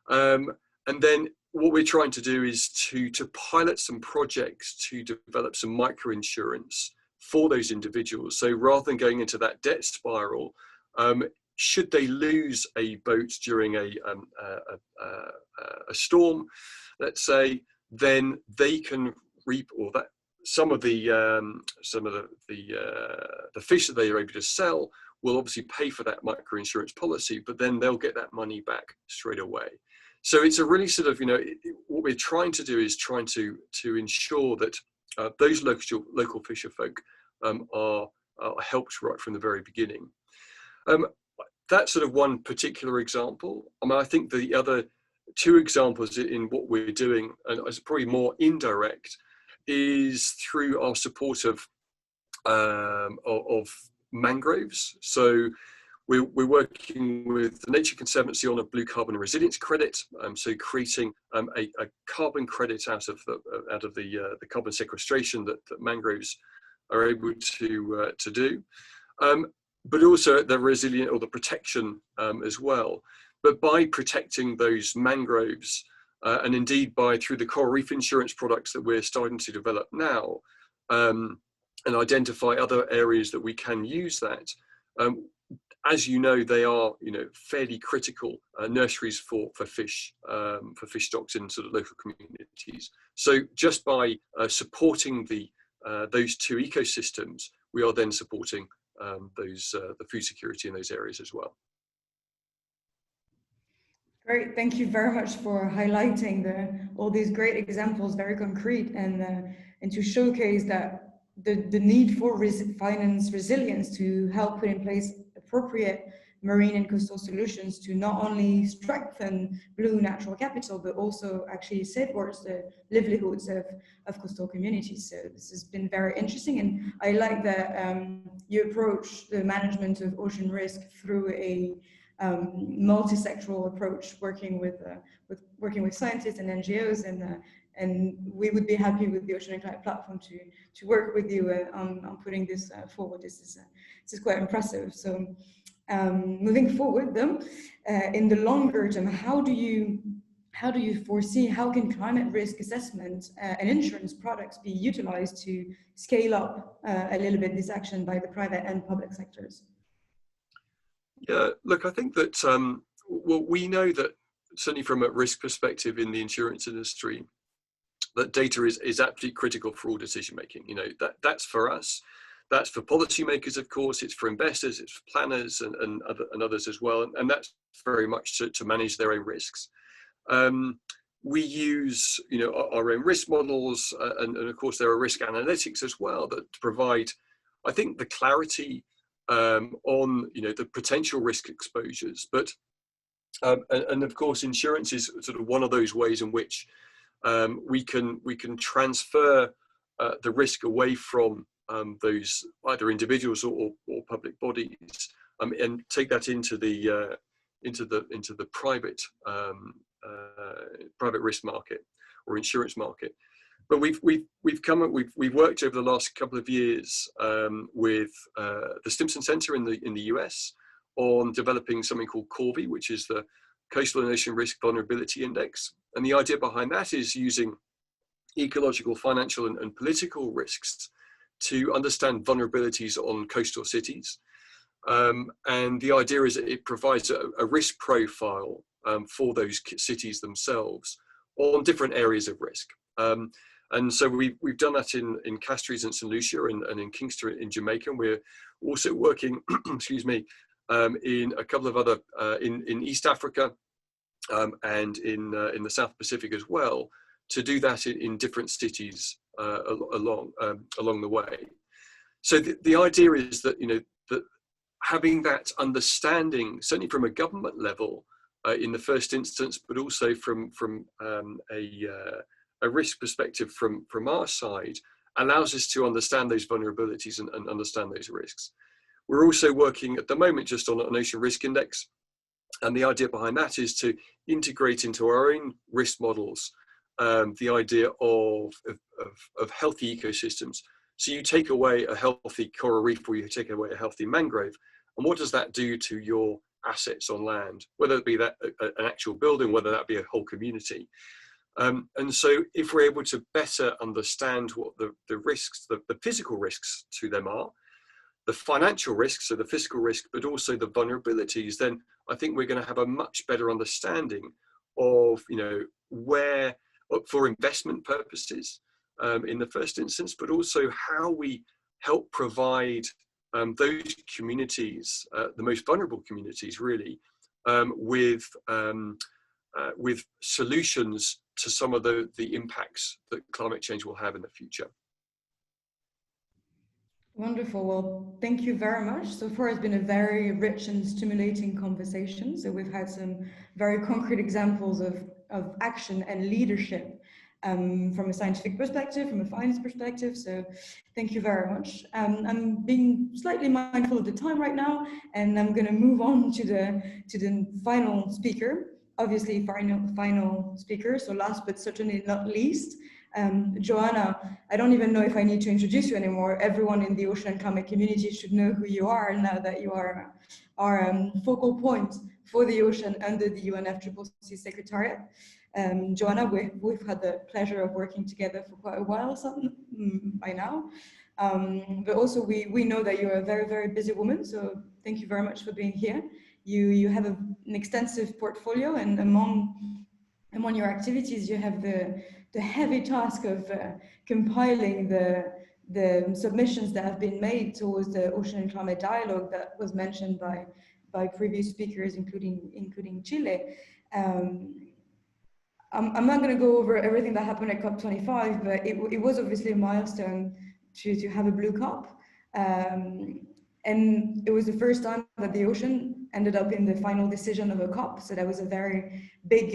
And then what we're trying to do is to pilot some projects to develop some microinsurance for those individuals. So rather than going into that debt spiral, should they lose a boat during a storm, let's say, then they can reap, or that some of the fish that they are able to sell will obviously pay for that microinsurance policy, but then they'll get that money back straight away. So it's a really sort of, what we're trying to do is trying to ensure that those local fisher folk are helped right from the very beginning. That's sort of one particular example. I mean, I think the other two examples in what we're doing, and it's probably more indirect, is through our support of mangroves. So we're working with the Nature Conservancy on a blue carbon resilience credit. So creating a carbon credit out of the carbon sequestration that mangroves are able to do, but also the resilient or the protection as well. But by protecting those mangroves, and indeed through the coral reef insurance products that we're starting to develop now, and identify other areas that we can use that. As you know, they are fairly critical nurseries for fish stocks in sort of local communities. So just by supporting those two ecosystems, we are then supporting the food security in those areas as well. Great, thank you very much for highlighting all these great examples, very concrete, and to showcase that the need for finance resilience to help put in place appropriate marine and coastal solutions to not only strengthen blue natural capital, but also actually safeguards the livelihoods of coastal communities. So this has been very interesting, and I like that you approach the management of ocean risk through a multi-sectoral approach, working with scientists and NGOs, and we would be happy with the Ocean and Climate Platform to work with you on putting this forward. This is quite impressive. So moving forward, though, in the longer term, how do you foresee, how can climate risk assessment and insurance products be utilized to scale up a little bit this action by the private and public sectors? Yeah, look, I think that well, we know that certainly from a risk perspective in the insurance industry, that data is absolutely critical for all decision making. That's for us, that's for policymakers, of course, it's for investors, it's for planners and others as well, and that's very much to manage their own risks. We use our own risk models, and of course there are risk analytics as well that provide, I think, the clarity on the potential risk exposures. But and of course insurance is sort of one of those ways in which we can transfer the risk away from those either individuals or public bodies, and take that into the private private risk market or insurance market. But we've worked over the last couple of years with the Stimson Center in the US on developing something called CORVI, which is the Coastal and Ocean Risk Vulnerability Index. And the idea behind that is using ecological, financial, and political risks to understand vulnerabilities on coastal cities. And the idea is that it provides a risk profile for those cities themselves on different areas of risk. And so we've done that in Castries and St. Lucia and in Kingston in Jamaica. And we're also working, excuse me, in a couple of other, in East Africa and in the South Pacific as well, to do that in different cities along the way. So the idea is that, that having that understanding, certainly from a government level in the first instance, but also from a risk perspective from our side, allows us to understand those vulnerabilities and understand those risks. We're also working at the moment just on an ocean risk index. And the idea behind that is to integrate into our own risk models the idea of healthy ecosystems. So you take away a healthy coral reef or you take away a healthy mangrove, and what does that do to your assets on land, whether it be that an actual building, whether that be a whole community. And so if we're able to better understand what the risks, the physical risks to them are, the financial risks, so the fiscal risk, but also the vulnerabilities, then I think we're going to have a much better understanding of, where, for investment purposes in the first instance, but also how we help provide those communities, the most vulnerable communities really, with solutions to some of the impacts that climate change will have in the future. Wonderful. Well, thank you very much. So far, it's been a very rich and stimulating conversation. So we've had some very concrete examples of action and leadership from a scientific perspective, from a finance perspective. So thank you very much. I'm being slightly mindful of the time right now, and I'm going to move on to the final speaker. Obviously, final speaker. So last but certainly not least, Joanna, I don't even know if I need to introduce you anymore. Everyone in the ocean and climate community should know who you are now that you are our focal point for the ocean under the UNFCCC Secretariat. Joanna, we've had the pleasure of working together for quite a while by now. But also we know that you're a very, very busy woman. So thank you very much for being here. You have an extensive portfolio, and among your activities, you have the heavy task of compiling the submissions that have been made towards the Ocean and Climate Dialogue that was mentioned by previous speakers, including Chile. I'm not going to go over everything that happened at COP25, but it was obviously a milestone to have a blue COP. And it was the first time that the ocean ended up in the final decision of a COP. So that was a very big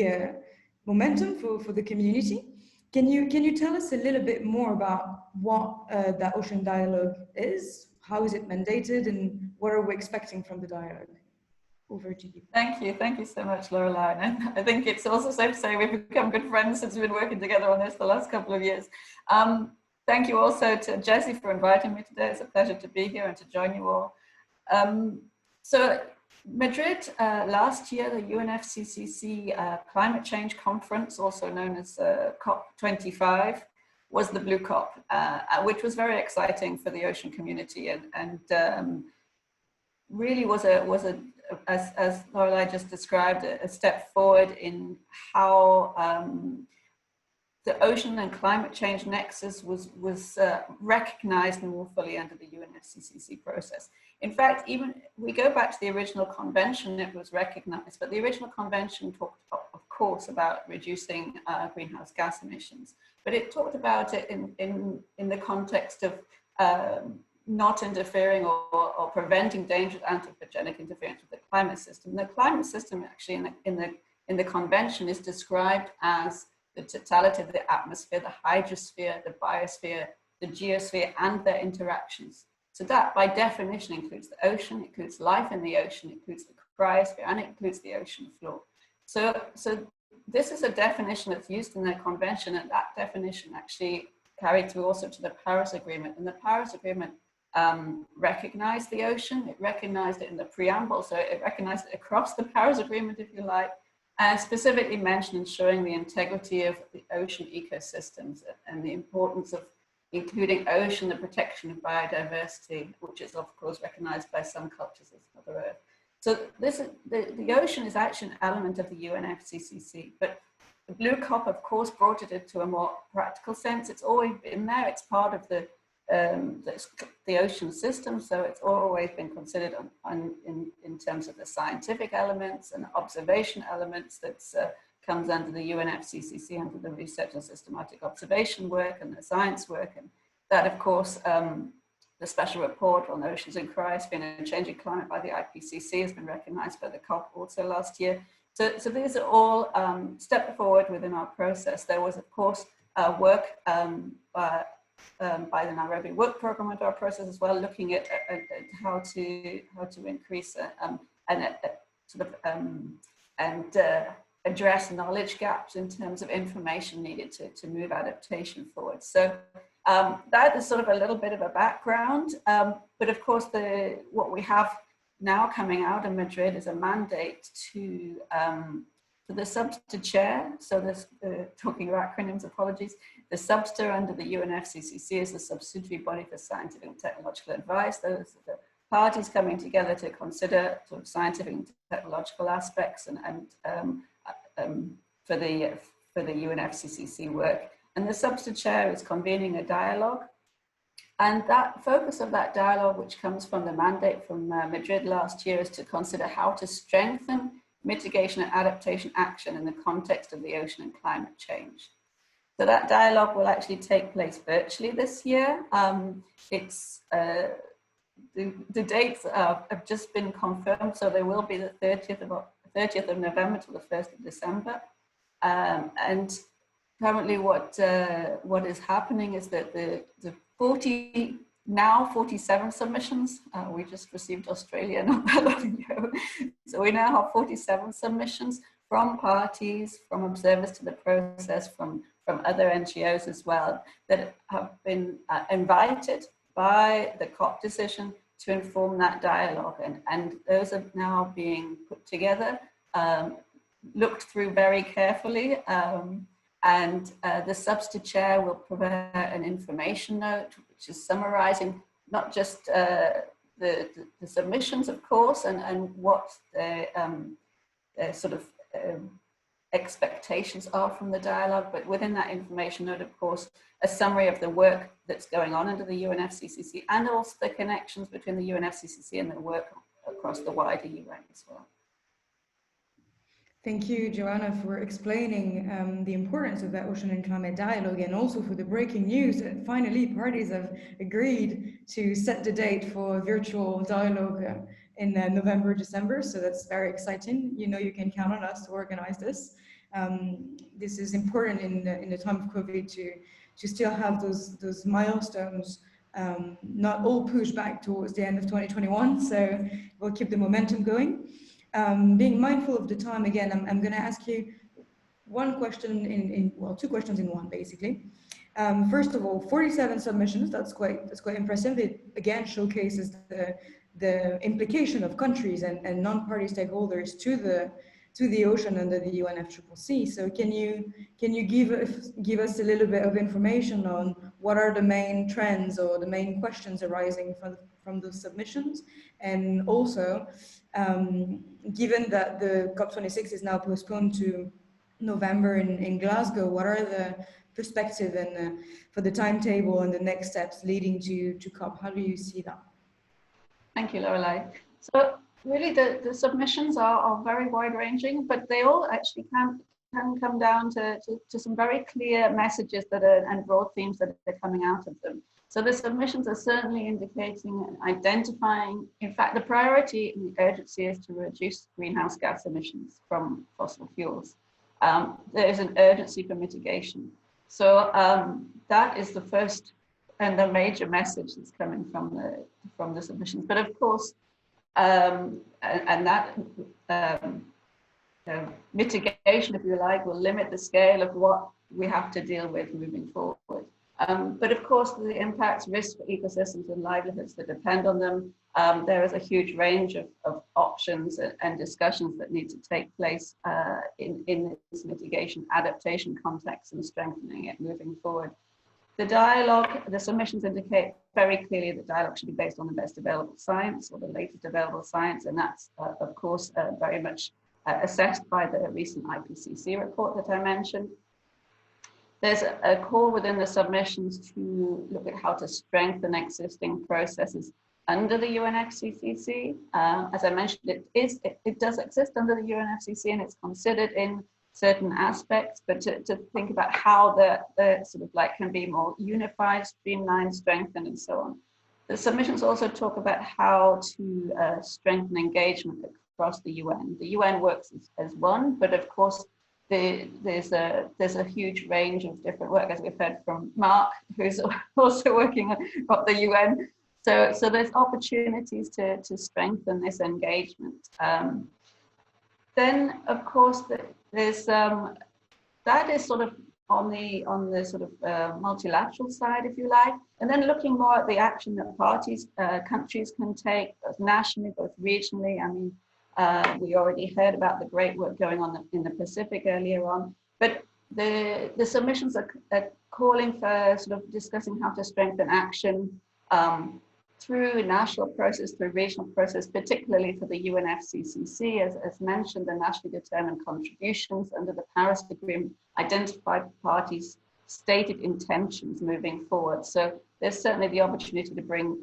momentum for the community. Can you tell us a little bit more about what that Ocean Dialogue is? How is it mandated, and what are we expecting from the dialogue? Over to you. Thank you so much, Lorelei. And I think it's also safe to say we've become good friends since we've been working together on this the last couple of years. Thank you also to Jesse for inviting me today. It's a pleasure to be here and to join you all. So Madrid, last year, the UNFCCC Climate Change Conference, also known as COP25, was the Blue COP, which was very exciting for the ocean community and really was as Lorelei just described, a step forward in how the ocean and climate change nexus was recognized more fully under the UNFCCC process. In fact, even we go back to the original convention, it was recognized, but the original convention talked, of course, about reducing greenhouse gas emissions, but it talked about it in the context of not interfering or preventing dangerous anthropogenic interference with the climate system. The climate system actually in the convention is described as the totality of the atmosphere, the hydrosphere, the biosphere, the geosphere, and their interactions. So that, by definition, includes the ocean, it includes life in the ocean, it includes the cryosphere, and it includes the ocean floor. So this is a definition that's used in the convention, and that definition actually carried through also to the Paris Agreement. And the Paris Agreement recognized the ocean, it recognized it in the preamble, so it recognized it across the Paris Agreement, if you like, and specifically mentioned ensuring the integrity of the ocean ecosystems and the importance of including ocean, the protection of biodiversity, which is of course recognized by some cultures as Mother Earth. So this is, the ocean is actually an element of the UNFCCC, but the Blue COP, of course, brought it into a more practical sense. It's always been there. It's part of the ocean system, so it's always been considered in terms of the scientific elements and observation elements that comes under the UNFCCC, under the research and systematic observation work and the science work. And that, of course, the special report on oceans in crisis, being a changing climate by the IPCC, has been recognized by the COP also last year. So these are all steps forward within our process. There was, of course, work by the Nairobi Work Programme into our process as well, looking at how to increase and address knowledge gaps in terms of information needed to move adaptation forward. So that is sort of a little bit of a background, but of course what we have now coming out of Madrid is a mandate to the SBSTA chair, so this, talking about acronyms, apologies, the SBSTA under the UNFCCC is the subsidiary body for scientific and technological advice. Those are the parties coming together to consider sort of scientific and technological aspects for the UNFCCC work. And the SBSTA chair is convening a dialogue. And that focus of that dialogue, which comes from the mandate from Madrid last year, is to consider how to strengthen mitigation and adaptation action in the context of the ocean and climate change. So that dialogue will actually take place virtually this year. The dates have just been confirmed, so they will be the 30th of November to the 1st of December. And currently what is happening is that the 47 submissions, we just received Australia not that long ago. So we now have 47 submissions from parties, from observers to the process, from other NGOs as well, that have been invited by the COP decision to inform that dialogue. And those are now being put together, looked through very carefully. And the SBSTA chair will prepare an information note, which is summarizing not just the submissions, of course, and what the sort of expectations are from the dialogue, but within that information note, of course, a summary of the work that's going on under the UNFCCC and also the connections between the UNFCCC and the work across the wider UN as well. Thank you, Joanna, for explaining the importance of that ocean and climate dialogue, and also for the breaking news that finally parties have agreed to set the date for virtual dialogue in November, December. So that's very exciting. You know, you can count on us to organize this. This is important in the time of COVID to still have those milestones, not all pushed back towards the end of 2021. So we'll keep the momentum going. Being mindful of the time, again, I'm going to ask you one question well, two questions in one, basically. First of all, 47 submissions, that's quite impressive. It again showcases the implication of countries and non-party stakeholders to the ocean under the UNFCCC. So can you give us a little bit of information on what are the main trends or the main questions arising from those submissions? And also, given that the COP26 is now postponed to November in Glasgow, what are the perspective and for the timetable and the next steps leading to COP? How do you see that? Thank you, Lorelei. So really the submissions are very wide-ranging, but they all actually can come down to some very clear messages and broad themes that are coming out of them. So the submissions are certainly indicating and identifying, in fact, the priority and the urgency is to reduce greenhouse gas emissions from fossil fuels. There is an urgency for mitigation. So that is the first and the major message that's coming from the submissions. But of course, mitigation, if you like, will limit the scale of what we have to deal with moving forward. But of course, the impacts, risks for ecosystems and livelihoods that depend on them, there is a huge range of options and discussions that need to take place in this mitigation adaptation context and strengthening it moving forward. The dialogue, the submissions indicate very clearly that dialogue should be based on the best available science or the latest available science, and that's, of course, very much assessed by the recent IPCC report that I mentioned. There's a call within the submissions to look at how to strengthen existing processes under the UNFCCC. As I mentioned, it does exist under the UNFCCC and it's considered in certain aspects, but to think about how the sort of like can be more unified, streamlined, strengthened, and so on. The submissions also talk about how to strengthen engagement across the UN. The UN works as one, but of course, there's a huge range of different work, as we've heard from Mark, who's also working at the UN. So there's opportunities to strengthen this engagement. Then, of course, there's that is sort of on the sort of multilateral side, if you like, and then looking more at the action that countries can take, both nationally, both regionally. I mean, we already heard about the great work going on in the Pacific earlier on, but the submissions are calling for sort of discussing how to strengthen action through national process, through regional process, particularly for the UNFCCC, as mentioned, the nationally determined contributions under the Paris Agreement identified parties' stated intentions moving forward. So there's certainly the opportunity to bring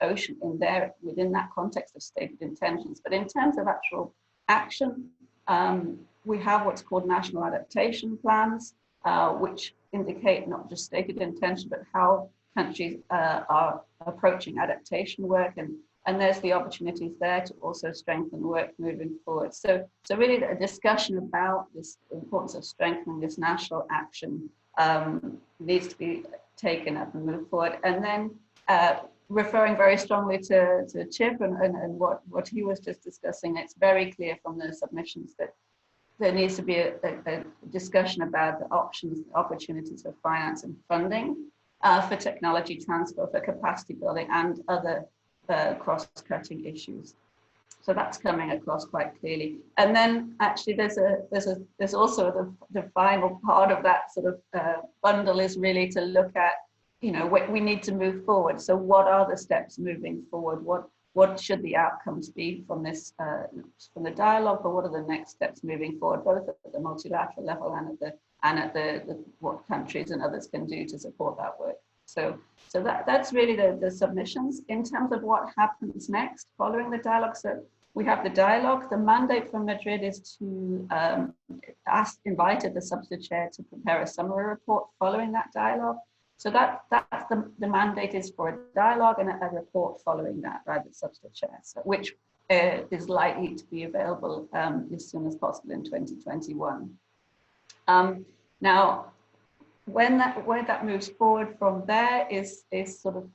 ocean in there within that context of stated intentions. But in terms of actual action, we have what's called national adaptation plans, which indicate not just stated intention, but how countries are approaching adaptation work, and there's the opportunities there to also strengthen work moving forward. So really a discussion about this importance of strengthening this national action needs to be taken up and moved forward. And then referring very strongly to Chip and what he was just discussing, it's very clear from the submissions that there needs to be a discussion about the options, opportunities for finance and funding for technology transfer, for capacity building, and other cross-cutting issues. So that's coming across quite clearly. And then actually there's also the final part of that sort of bundle is really to look at, we need to move forward. So what are the steps moving forward? What should the outcomes be from this, from the dialogue, but what are the next steps moving forward, both at the multilateral level and at the what countries and others can do to support that work. So that's really the submissions. In terms of what happens next following the dialogue, so we have the dialogue. The mandate from Madrid is to invited the substitute chair to prepare a summary report following that dialogue. So that's the mandate is for a dialogue and a report following that by the substitute chair, which is likely to be available as soon as possible in 2021. Now, where that moves forward from there is sort of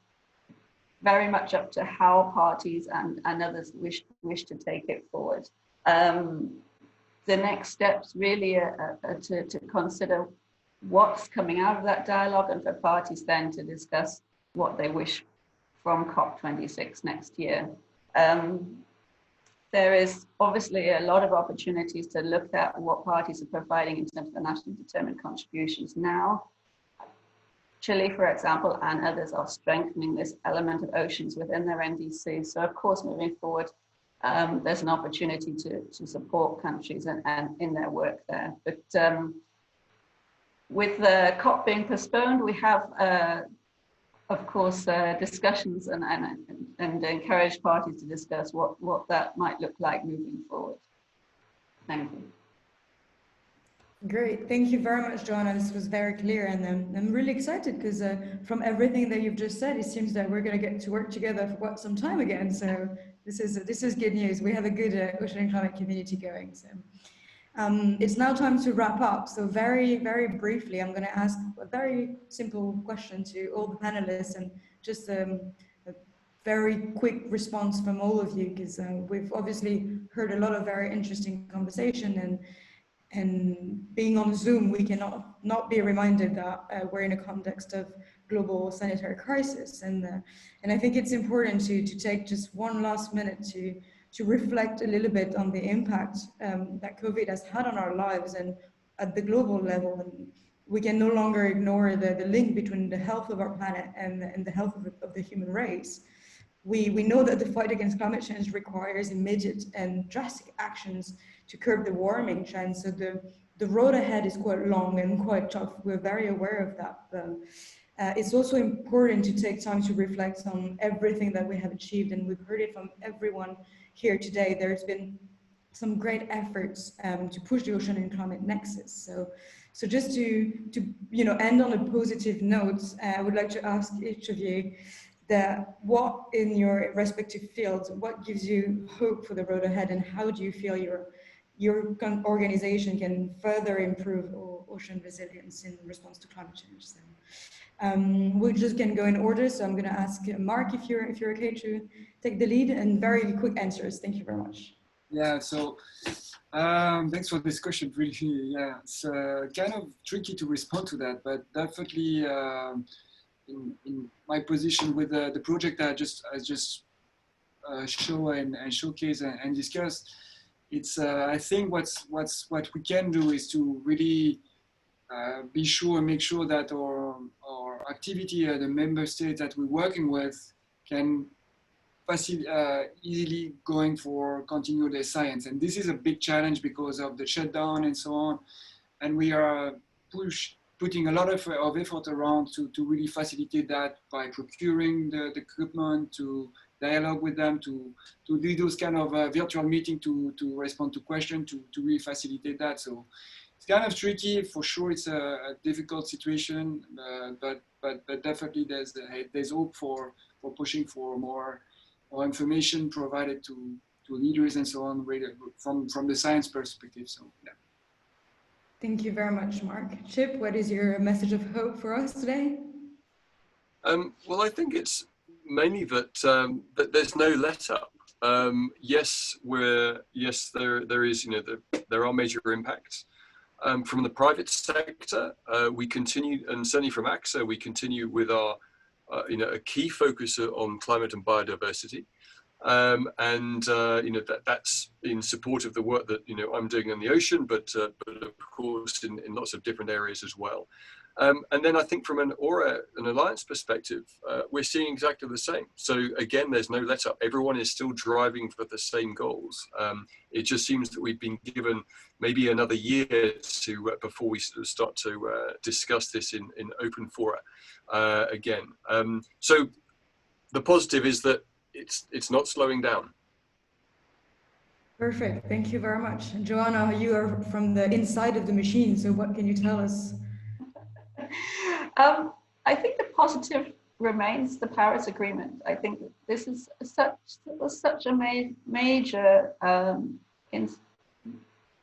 very much up to how parties and others wish to take it forward. The next steps really are to consider what's coming out of that dialogue, and for parties then to discuss what they wish from COP26 next year. There is obviously a lot of opportunities to look at what parties are providing in terms of the nationally determined contributions now. Chile, for example, and others are strengthening this element of oceans within their NDC. So of course, moving forward, there's an opportunity to support countries and in their work there. But with the COP being postponed, we have, of course, discussions and encourage parties to discuss what that might look like moving forward. Thank you. Great, thank you very much, Joanna. This was very clear, and I'm really excited because from everything that you've just said, it seems that we're going to get to work together for quite some time again. So this is good news. We have a good ocean and climate community going. So it's now time to wrap up. So very, very briefly, I'm going to ask a very simple question to all the panelists, and just a very quick response from all of you, because we've obviously heard a lot of very interesting conversation, and being on Zoom, we cannot not be reminded that we're in a context of global sanitary crisis, and I think it's important to take just one last minute to reflect a little bit on the impact that COVID has had on our lives and at the global level. And we can no longer ignore the link between the health of our planet and the health of the human race. We know that the fight against climate change requires immediate and drastic actions curb the warming trend. So the road ahead is quite long and quite tough. We're very aware of that. But it's also important to take time to reflect on everything that we have achieved, and we've heard it from everyone here today. There's been some great efforts to push the ocean and climate nexus. So just to end on a positive note, I would like to ask each of you that what in your respective fields, what gives you hope for the road ahead, and how do you feel your organization can further improve ocean resilience in response to climate change? So we just can go in order. So I'm going to ask Mark if you're okay to take the lead, and very quick answers. Thank you very much. Yeah, so thanks for this question. Really, yeah, it's kind of tricky to respond to that, but definitely in my position with the project I just show and showcase and discuss, it's I think what we can do is to really be sure and make sure that our activity at the member states that we're working with can easily going for continue their science. And this is a big challenge because of the shutdown and so on. And we are putting a lot of effort around to really facilitate that by procuring the equipment, to dialogue with them, to do those kind of virtual meeting to respond to questions, to really facilitate that. So it's kind of tricky, for sure. It's a difficult situation, but definitely there's hope for pushing for more information provided to leaders and so on, from the science perspective. So yeah. Thank you very much, Mark. Chip, what is your message of hope for us today? Well, I think it's mainly that that there's no let up. Yes, there is, there are major impacts. From the private sector, we continue, and certainly from AXA, we continue with our a key focus on climate and biodiversity, that's in support of the work that I'm doing in the ocean, but of course in lots of different areas as well. And then I think from an alliance perspective, we're seeing exactly the same. So again, there's no let up. Everyone is still driving for the same goals. It just seems that we've been given maybe another year before we start to discuss this in open fora again. So the positive is that it's not slowing down. Perfect. Thank you very much. And Joanna, you are from the inside of the machine, so what can you tell us? I think the positive remains the Paris Agreement. I think this is such a major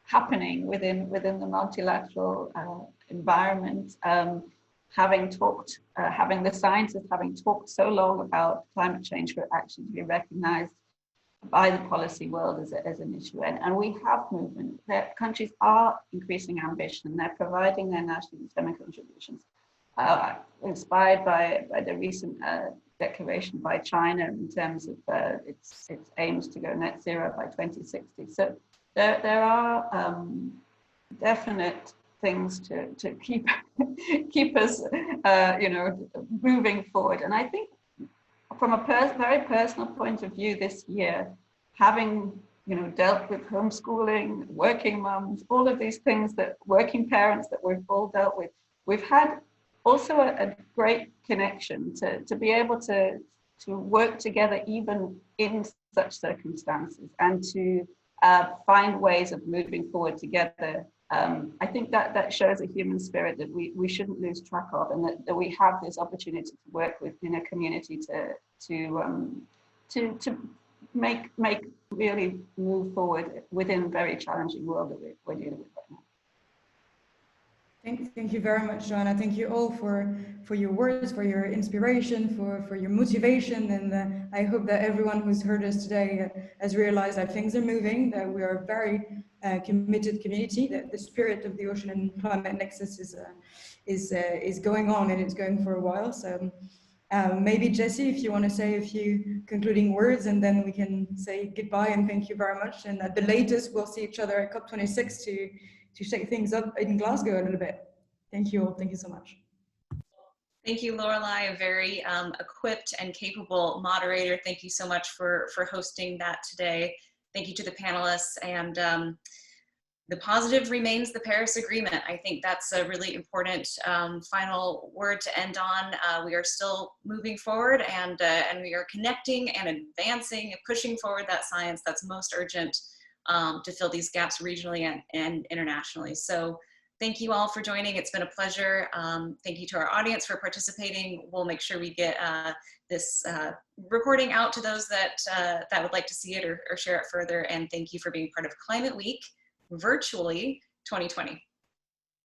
happening within the multilateral environment. Having the scientists having talked so long about climate change for it actually to be recognized by the policy world as an issue. And we have movement. That countries are increasing ambition. They're providing their national systemic contributions. Inspired by the recent declaration by China in terms of its aims to go net zero by 2060. So there are definite things to keep us moving forward. And I think from a very personal point of view this year, having dealt with homeschooling, working moms, all of these things, that working parents that we've all dealt with, we've had also a great connection to be able to work together even in such circumstances, and to find ways of moving forward together. I think that shows a human spirit that we shouldn't lose track of, and that we have this opportunity to work within a community to make really move forward within a very challenging world that we're dealing with right now. Thank you very much, Joanna. Thank you all for your words, for your inspiration, for your motivation. And I hope that everyone who's heard us today has realized that things are moving, that we are a very committed community, that the spirit of the Ocean and Climate Nexus is going on, and it's going for a while. So maybe Jessie, if you want to say a few concluding words, and then we can say goodbye and thank you very much. And at the latest, we'll see each other at COP26 to shake things up in Glasgow a little bit. Thank you all. Thank you so much. Thank you, Lorelei, a very equipped and capable moderator. Thank you so much for hosting that today. Thank you to the panelists, and the positive remains the Paris Agreement. I think that's a really important final word to end on. We are still moving forward, and we are connecting and advancing and pushing forward that science that's most urgent to fill these gaps regionally and internationally. So thank you all for joining. It's been a pleasure. Thank you to our audience for participating. We'll make sure we get this recording out to those that would like to see it or share it further. And thank you for being part of Climate Week virtually 2020.